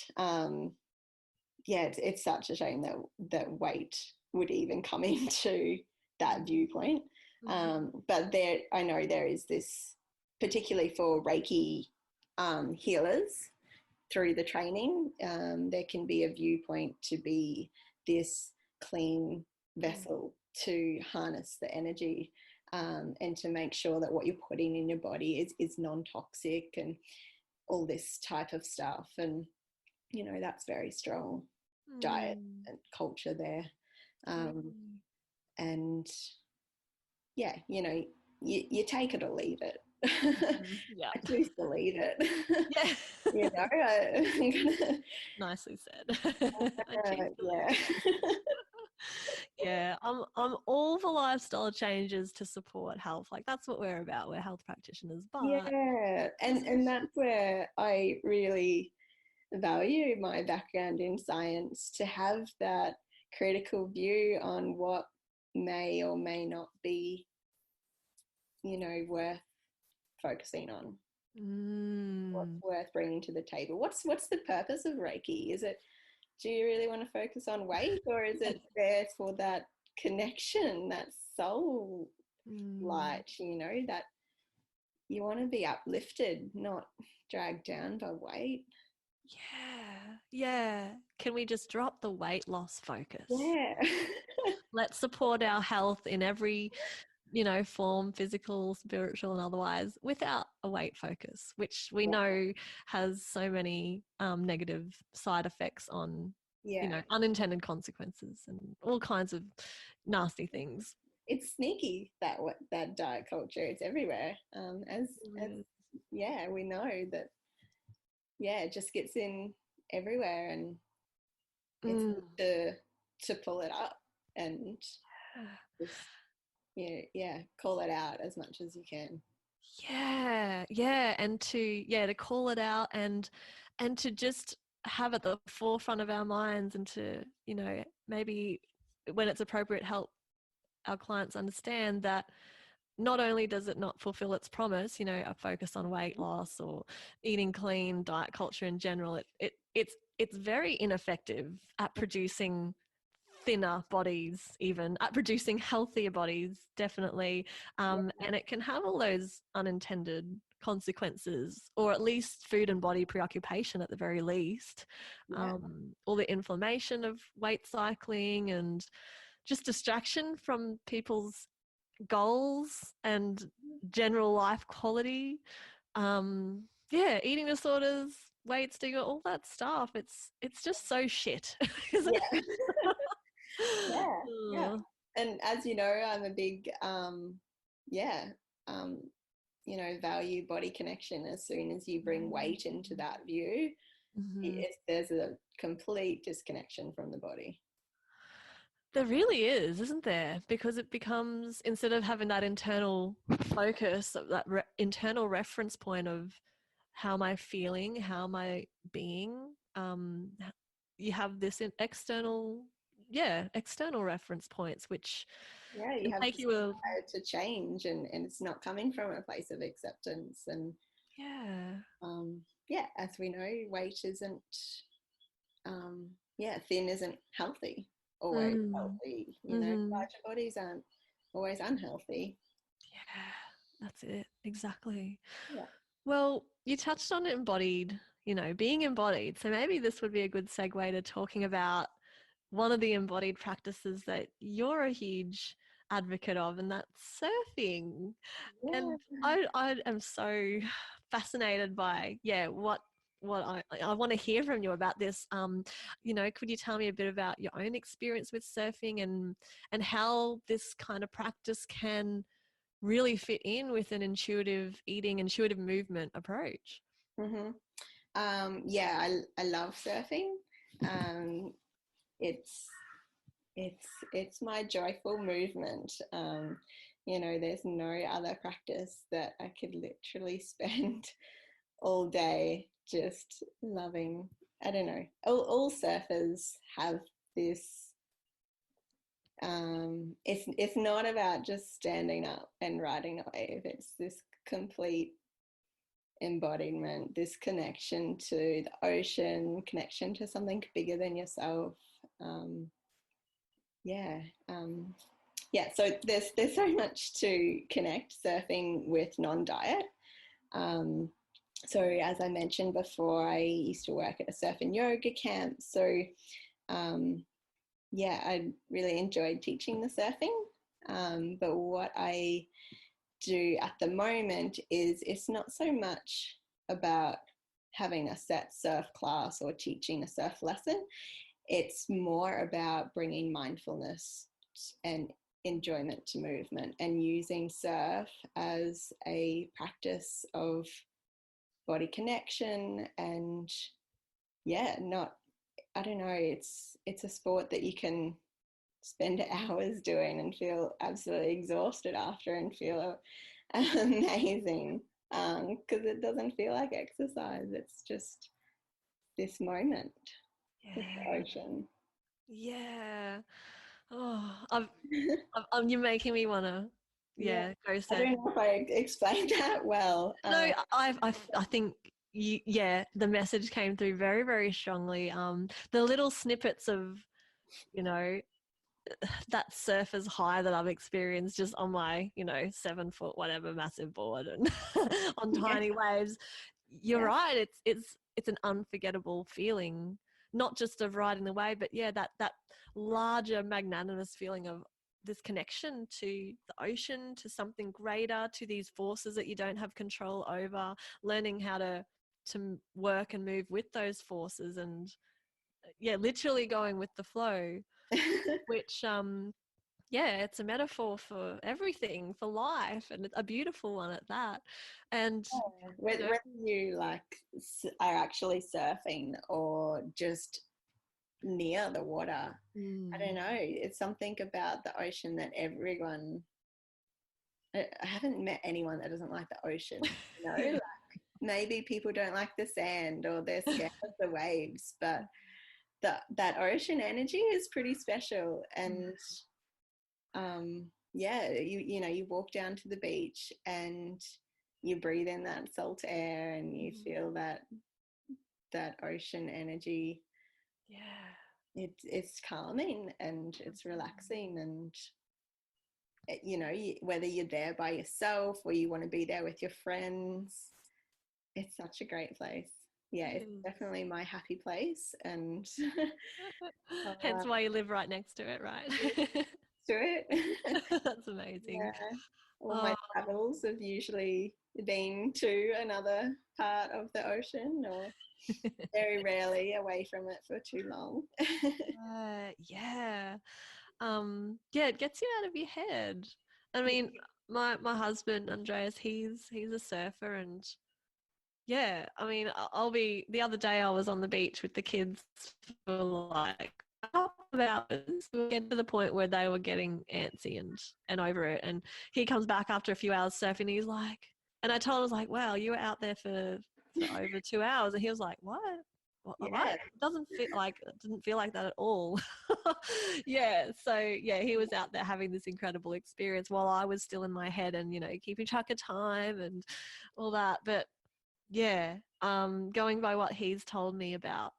B: it's such a shame that weight would even come into that viewpoint. But I know there is this, particularly for Reiki healers through the training, there can be a viewpoint to be this clean vessel to harness the energy, and to make sure that what you're putting in your body is non-toxic and all this type of stuff. And, you know, that's very strong diet and culture there. And yeah, you know, you take it or leave it.
A: Yeah.
B: I choose to leave it.
A: Yeah.
B: You know, I'm gonna...
A: Nicely said. Yeah, I'm all for lifestyle changes to support health. Like, that's what we're about. We're health practitioners. But
B: and that's where I really value my background in science, to have that critical view on what may or may not be, you know, worth focusing on. What's worth bringing to the table? What's the purpose of Reiki? Is it, do you really want to focus on weight, or is it there for that connection, that soul light, you know, that you want to be uplifted, not dragged down by weight?
A: Yeah. Can we just drop the weight loss focus?
B: Yeah.
A: Let's support our health in every, you know, form, physical, spiritual, and otherwise, without a weight focus, which we know has so many negative side effects on, you know, unintended consequences and all kinds of nasty things.
B: It's sneaky, that diet culture. It's everywhere. As we know that. Yeah, it just gets in everywhere, and it's to pull it up and just call it out as much as you can.
A: And to call it out and to just have at the forefront of our minds, and to, you know, maybe when it's appropriate, help our clients understand that not only does it not fulfill its promise, you know, a focus on weight loss or eating clean, diet culture in general, it's very ineffective at producing thinner bodies, even at producing healthier bodies, definitely. And it can have all those unintended consequences, or at least food and body preoccupation at the very least. All the inflammation of weight cycling and just distraction from people's goals and general life quality. Eating disorders, weight stigma, all that stuff. It's just so shit, isn't it?
B: Yeah. And as you know, I'm a big you know, value body connection. As soon as you bring weight into that view, there's a complete disconnection from the body.
A: There really is, isn't there? Because it becomes, instead of having that internal focus, that internal reference point of how am I feeling, how am I being, you have this external, external reference points, which
B: You
A: can
B: have
A: take
B: this
A: you a,
B: desire to change, and it's not coming from a place of acceptance. And
A: yeah,
B: as we know, weight isn't, thin isn't healthy, always
A: mm,
B: healthy.
A: mm-hmm.
B: Larger bodies aren't always unhealthy.
A: Yeah, that's it, exactly.
B: Yeah.
A: Well, you touched on embodied, being embodied. So maybe this would be a good segue to talking about one of the embodied practices that you're a huge advocate of, and that's surfing.
B: Yeah.
A: And I am so fascinated by, what I want to hear from you about this. Could you tell me a bit about your own experience with surfing and how this kind of practice can really fit in with an intuitive eating, intuitive movement approach?
B: Mm-hmm. I love surfing. Um, it's it's my joyful movement. There's no other practice that I could literally spend all day just loving. I don't know. All surfers have this. It's not about just standing up and riding a wave. It's this complete embodiment, this connection to the ocean, connection to something bigger than yourself. Um, yeah, so there's so much to connect surfing with non-diet. So as I mentioned before, I used to work at a surf and yoga camp. So I really enjoyed teaching the surfing. But what I do at the moment is it's not so much about having a set surf class or teaching a surf lesson. It's more about bringing mindfulness and enjoyment to movement and using surf as a practice of body connection. And I don't know, it's a sport that you can spend hours doing and feel absolutely exhausted after and feel amazing, because it doesn't feel like exercise. It's just this moment with the
A: Yeah.
B: ocean.
A: Yeah. Oh, you're making me want to,
B: Yeah,
A: go
B: I
A: surf.
B: don't know if I explained that well.
A: No, I think the message came through very, very strongly. The little snippets of, you know, that surfer's high that I've experienced just on my, 7 foot, whatever, massive board and on
B: Yeah,
A: tiny waves. You're
B: yeah.
A: right. It's an unforgettable feeling, not just of riding the wave, but that larger magnanimous feeling of this connection to the ocean, to something greater, to these forces that you don't have control over, learning how to work and move with those forces, and literally going with the flow, which it's a metaphor for everything, for life, and a beautiful one at that. And you know
B: Whether you are actually surfing or just near the water, I don't
A: mm.
B: know. It's something about the ocean that everyone. I haven't met anyone that doesn't like the ocean. Like maybe people don't like the sand or they're scared of the waves, but that ocean energy is pretty special. And you walk down to the beach and you breathe in that salt air and you feel that ocean energy.
A: Yeah.
B: It's calming and it's relaxing. And whether you're there by yourself or you want to be there with your friends, it's such a great place. Yeah, it's definitely my happy place. And
A: Hence why you live right next to it, right?
B: do it.
A: That's amazing.
B: Yeah, all
A: Oh,
B: my travels have usually been to another part of the ocean, or very rarely away from it for too long.
A: yeah. It gets you out of your head. I mean, my husband Andreas, he's a surfer, and I mean, I'll be, the other day I was on the beach with the kids for like couple of hours, we get to the point where they were getting antsy and over it. And he comes back after a few hours surfing. And he's like, and I told him, I was like, wow, you were out there for over 2 hours. And he was like, what? What?
B: Yeah.
A: It didn't feel like that at all. Yeah. So yeah, he was out there having this incredible experience while I was still in my head and, keeping track of time and all that. But yeah, going by what he's told me about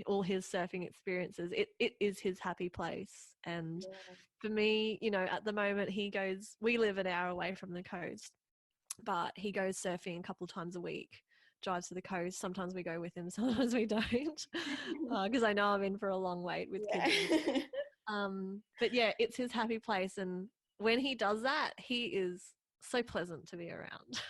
A: all his surfing experiences, it is his happy place. And
B: Yeah.
A: for me, at the moment we live an hour away from the coast, but he goes surfing a couple times a week, drives to the coast. Sometimes we go with him, sometimes we don't, because I know I'm in for a long wait with kids.
B: Yeah.
A: But yeah, it's his happy place. And when he does that, he is so pleasant to be around.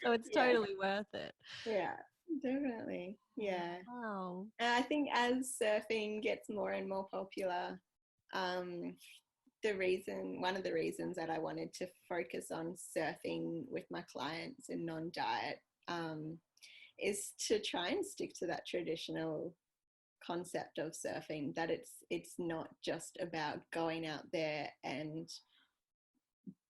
A: So it's
B: Yeah.
A: totally worth it.
B: Yeah, definitely. Yeah.
A: Wow.
B: And I think as surfing gets more and more popular, um, one of the reasons that I wanted to focus on surfing with my clients in non-diet, is to try and stick to that traditional concept of surfing, that it's not just about going out there and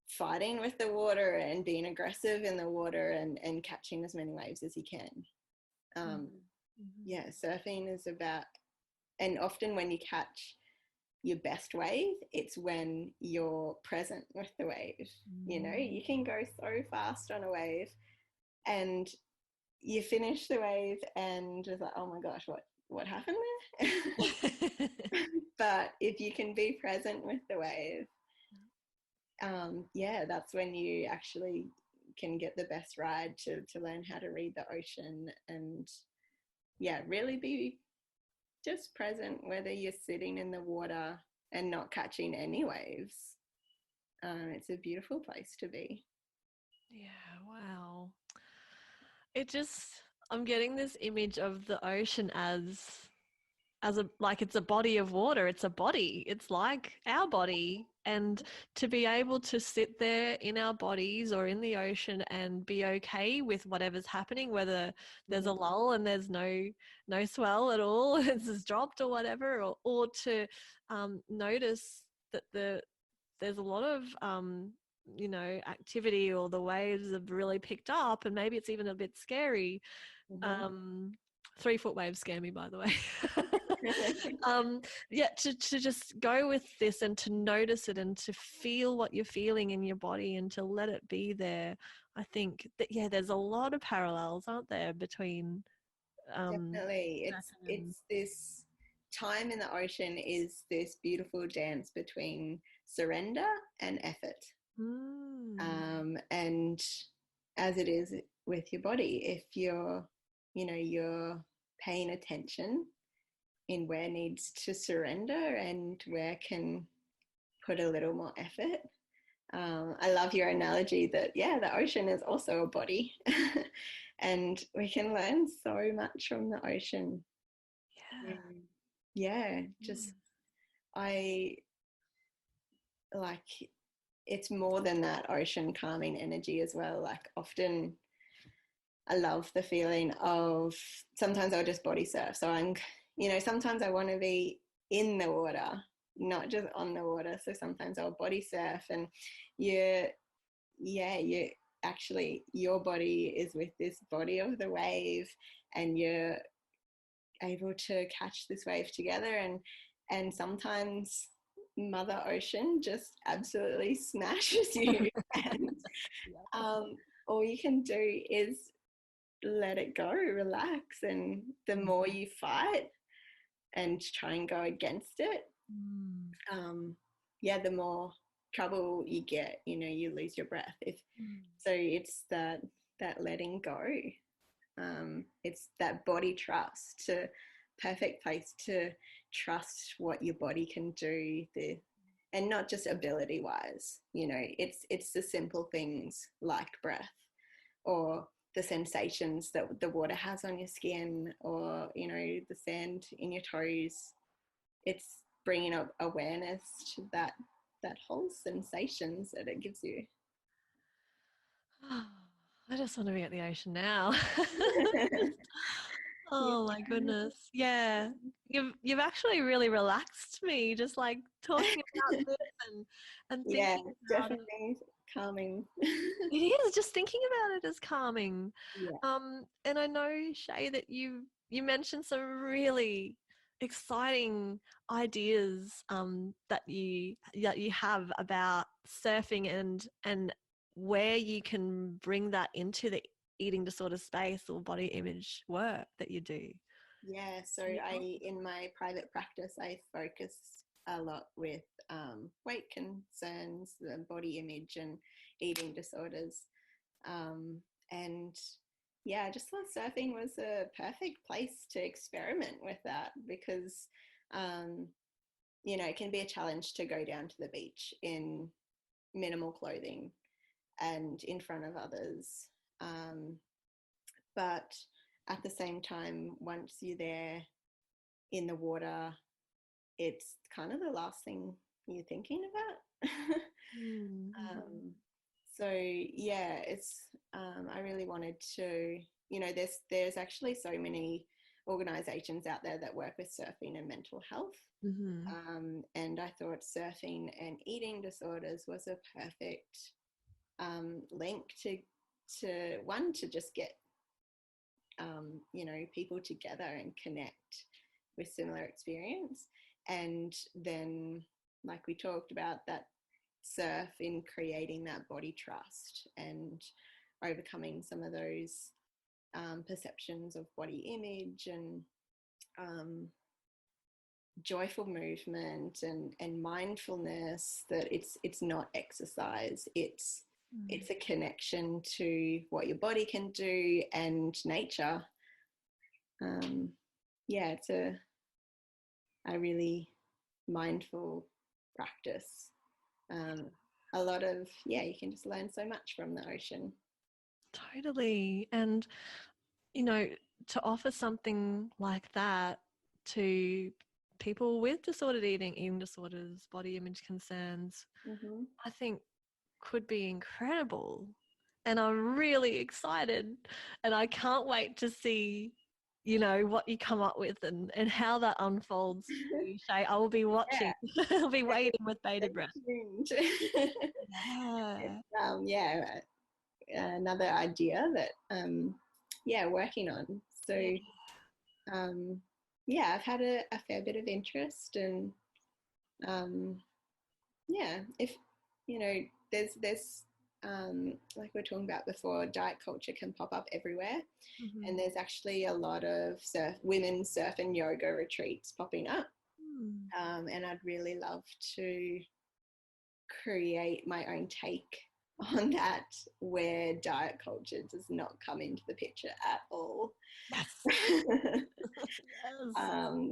B: fighting with the water and being aggressive in the water and catching as many waves as you can. Yeah, surfing is about, and often when you catch your best wave, it's when you're present with the wave. You can go so fast on a wave and you finish the wave and it's like, oh my gosh, what happened there? But if you can be present with the wave, yeah, that's when you actually can get the best ride to learn how to read the ocean and, yeah, really be just present, whether you're sitting in the water and not catching any waves. It's a beautiful place to be.
A: Yeah, wow. I'm getting this image of the ocean like it's a body of water. It's a body. It's like our body. And to be able to sit there in our bodies or in the ocean and be okay with whatever's happening, whether there's a lull and there's no swell at all, it's just dropped or whatever, or to notice that there's a lot of activity, or the waves have really picked up and maybe it's even a bit scary. 3-foot waves scare me, by the way. Yeah, to just go with this and to notice it and to feel what you're feeling in your body and to let it be there. I think that, yeah, there's a lot of parallels, aren't there, between
B: Definitely. It's this time in the ocean is this beautiful dance between surrender and effort. And as it is with your body, if you're paying attention in where needs to surrender and where can put a little more effort. I love your analogy that, yeah, the ocean is also a body and we can learn so much from the ocean. Yeah, just I like, it's more than that ocean calming energy as well. Like often I love the feeling of, sometimes I'll just body surf. So sometimes I want to be in the water, not just on the water. So sometimes I'll body surf and you actually, your body is with this body of the wave and you're able to catch this wave together. And sometimes Mother Ocean just absolutely smashes you. And all you can do is let it go, relax. And the more you fight and try and go against it, the more trouble you get, you lose your breath. So it's that letting go. It's that body trust, to perfect place to trust what your body can do, and not just ability wise, it's the simple things like breath or the sensations that the water has on your skin, or the sand in your toes. It's bringing up awareness to that whole sensations that it gives you.
A: I just want to be at the ocean now. Oh my goodness. Yeah. You've actually really relaxed me just like talking about this and
B: Yeah,
A: thinking
B: it's
A: about it.
B: definitely calming.
A: It is just thinking about it as calming.
B: Yeah.
A: And I know, Shae, that you mentioned some really exciting ideas that you have about surfing and where you can bring that into the eating disorder space or body image work that you do.
B: Yeah, so
A: Can you talk?
B: in my private practice, I focus a lot with weight concerns, the body image, and eating disorders. And yeah, I just thought surfing was a perfect place to experiment with that because, um, it can be a challenge to go down to the beach in minimal clothing and in front of others. Um, but at the same time, once you're there in the water, it's kind of the last thing you're thinking about.
A: Mm-hmm.
B: um, so yeah, it's I really wanted to, there's actually so many organizations out there that work with surfing and mental health.
A: Mm-hmm.
B: And I thought surfing and eating disorders was a perfect link to one to just get people together and connect with similar experience, and then like we talked about that surf in creating that body trust and overcoming some of those perceptions of body image and joyful movement and mindfulness, that it's not exercise, it's a connection to what your body can do and nature. Yeah, it's a really mindful practice. A lot of, yeah, you can just learn so much from the ocean.
A: Totally. And, you know, to offer something like that to people with disordered eating, eating disorders, body image concerns,
B: Mm-hmm.
A: I think could be incredible. And I'm really excited and I can't wait to see, what you come up with and how that unfolds for you, Shae. I will be watching.
B: Yeah,
A: I'll be waiting with bated breath.
B: stay tuned.
A: Yeah.
B: Yeah, another idea that yeah, working on.
A: Yeah.
B: So yeah, I've had a fair bit of interest, and yeah, if there's like we were talking about before, diet culture can pop up everywhere,
A: Mm-hmm.
B: and there's actually a lot of women's surf and yoga retreats popping up,
A: Mm.
B: and I'd really love to create my own take on that, where diet culture does not come into the picture at all.
A: Yes.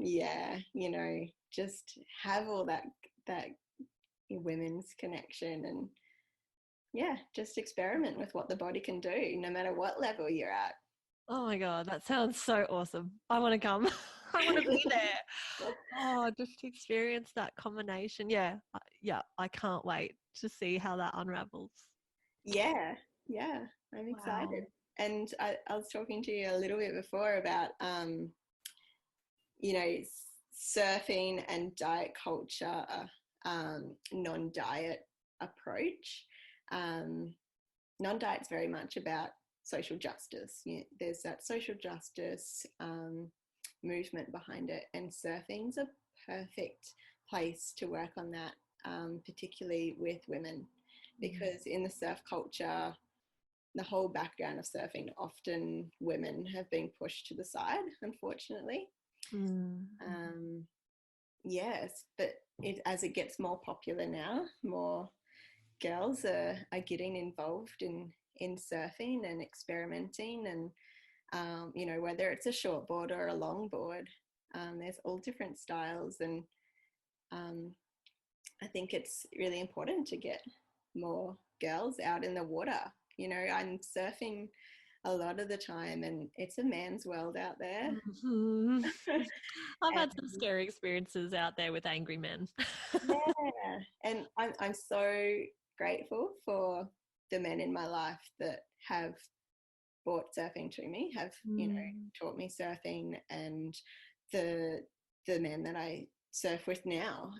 A: Yes.
B: Yeah, just have all that women's connection, and yeah, just experiment with what the body can do, no matter what level you're at.
A: Oh my God, that sounds so awesome. I want to come. I want to be there. Oh, just to experience that combination. Yeah. Yeah. I can't wait to see how that unravels.
B: Yeah, yeah, I'm excited.
A: Wow.
B: And I was talking to you a little bit before about, you know, surfing and diet culture, non-diet approach. Um, Non-diet's very much about social justice. There's that social justice movement behind it, and surfing's a perfect place to work on that, particularly with women, because in the surf culture, the whole background of surfing, often women have been pushed to the side, unfortunately.
A: Mm-hmm.
B: Yes, but as it gets more popular now, more girls are getting involved in surfing and experimenting, and whether it's a short board or a long board, there's all different styles, and um, I think it's really important to get more girls out in the water. I'm surfing a lot of the time, and it's a man's world out there.
A: Mm-hmm. I've
B: And
A: had some scary experiences out there with angry men.
B: yeah, and I'm so grateful for the men in my life that have brought surfing to me have, taught me surfing, and the men that I surf with now,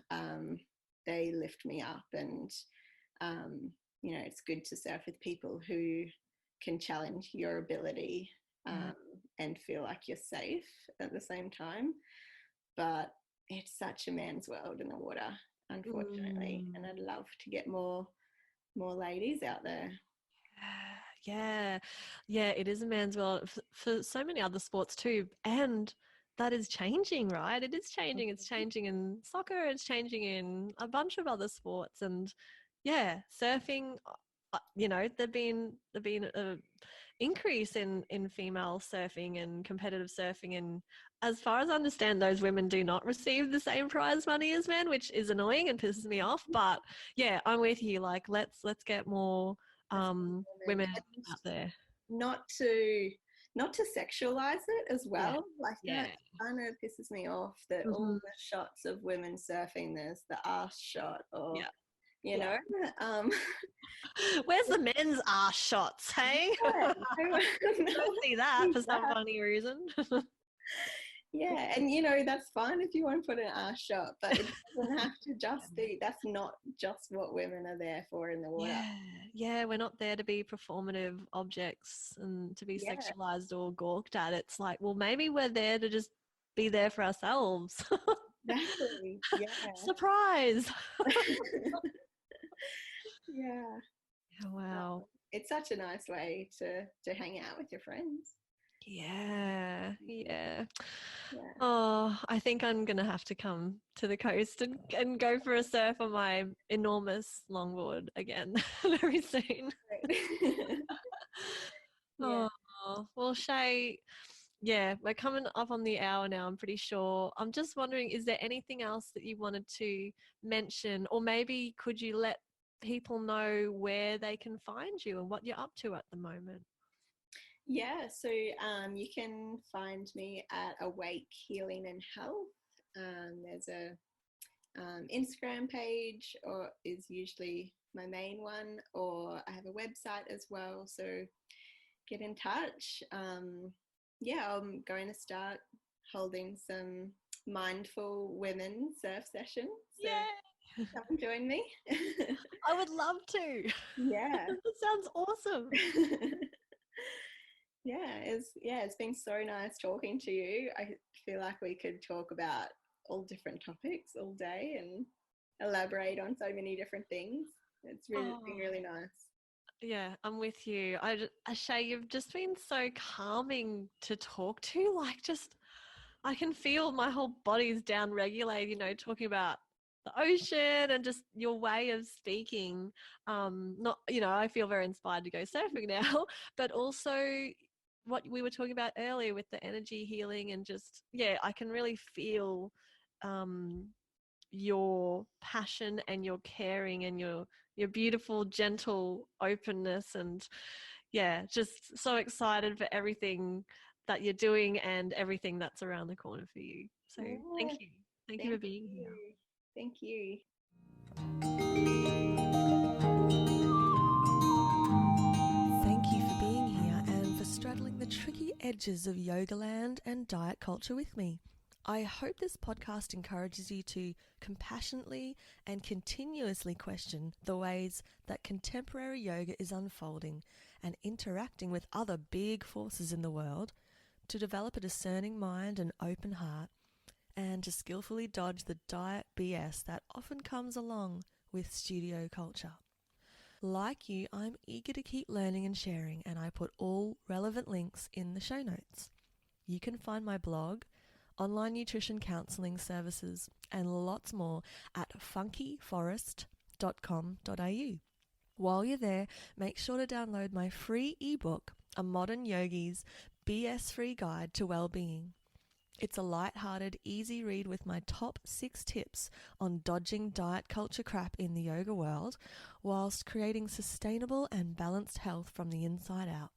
B: they lift me up, and it's good to surf with people who can challenge your ability and feel like you're safe at the same time. But it's such a man's world in the water, unfortunately, and I'd love to get more ladies out there.
A: Yeah, it is a man's world for so many other sports too, and that is changing, right? It is changing. It's changing in soccer. It's changing in a bunch of other sports, and yeah, surfing. There've been a increase in female surfing and competitive surfing, and as far as I understand, those women do not receive the same prize money as men, which is annoying and pisses me off. But yeah, I'm with you. Like, let's get more women out there.
B: Not to sexualize it as well. That kind of pisses me off, that all the shots of women surfing, there's the ass shot, or
A: where's the men's ass shots, hey? I don't see that for some funny reason.
B: Yeah, and that's fine if you want to put an ass shot, but it doesn't have to just be. That's not just what women are there for in the water.
A: Yeah, we're not there to be performative objects and to be sexualized or gawked at. It's like, well, maybe we're there to just be there for ourselves.
B: Exactly. Yeah.
A: Surprise.
B: Yeah.
A: Wow.
B: It's such a nice way to hang out with your friends.
A: Yeah. Oh, I think I'm going to have to come to the coast and go for a surf on my enormous longboard again very soon. Oh, well, Shae, yeah, we're coming up on the hour now, I'm pretty sure. I'm just wondering, is there anything else that you wanted to mention, or maybe could you let people know where they can find you and what you're up to at the moment?
B: Yeah, so you can find me at Awake Healing and Health. There's a Instagram page, or is usually my main one, or I have a website as well, so get in touch. I'm going to start holding some mindful women surf sessions, so come join me.
A: I would love to.
B: Yeah.
A: That sounds awesome.
B: It's been so nice talking to you. I feel like we could talk about all different topics all day and elaborate on so many different things. It's really been really nice.
A: Yeah, I'm with you. Shae, you've just been so calming to talk to. Like, just, I can feel my whole body's down regulated, talking about the ocean and just your way of speaking. I feel very inspired to go surfing now, but also what we were talking about earlier with the energy healing, and just, I can really feel your passion and your caring and your beautiful, gentle openness, and just so excited for everything that you're doing and everything that's around the corner for you. So thank you for being here.
B: Thank you.
A: Thank you for being here and for straddling the tricky edges of Yogaland and diet culture with me. I hope this podcast encourages you to compassionately and continuously question the ways that contemporary yoga is unfolding and interacting with other big forces in the world, to develop a discerning mind and open heart, and to skillfully dodge the diet BS that often comes along with studio culture. Like you, I'm eager to keep learning and sharing, and I put all relevant links in the show notes. You can find my blog, online nutrition counselling services, and lots more at funkyforest.com.au. While you're there, make sure to download my free ebook, A Modern Yogi's BS-Free Guide to Wellbeing. It's a light-hearted, easy read with my top 6 tips on dodging diet culture crap in the yoga world, whilst creating sustainable and balanced health from the inside out.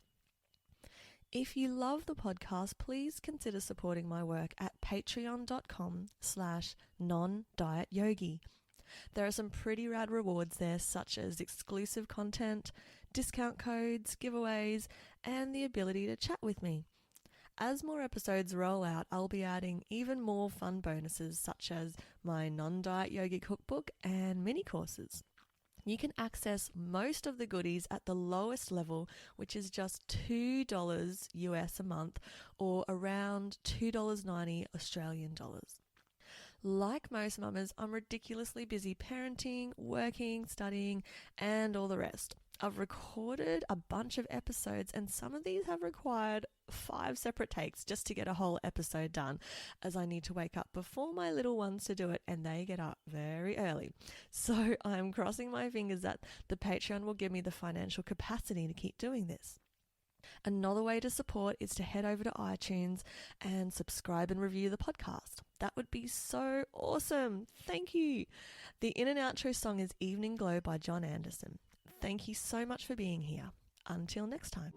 A: If you love the podcast, please consider supporting my work at patreon.com/non-dietyogi. There are some pretty rad rewards there, such as exclusive content, discount codes, giveaways, and the ability to chat with me. As more episodes roll out, I'll be adding even more fun bonuses, such as my non-diet yogi cookbook and mini courses. You can access most of the goodies at the lowest level, which is just $2 US a month, or around $2.90 Australian dollars. Like most mamas, I'm ridiculously busy parenting, working, studying, and all the rest. I've recorded a bunch of episodes, and some of these have required 5 separate takes just to get a whole episode done, as I need to wake up before my little ones to do it, and they get up very early. So I'm crossing my fingers that the Patreon will give me the financial capacity to keep doing this. Another way to support is to head over to iTunes and subscribe and review the podcast. That would be so awesome. Thank you. The in and outro song is Evening Glow by John Anderson. Thank you so much for being here. Until next time.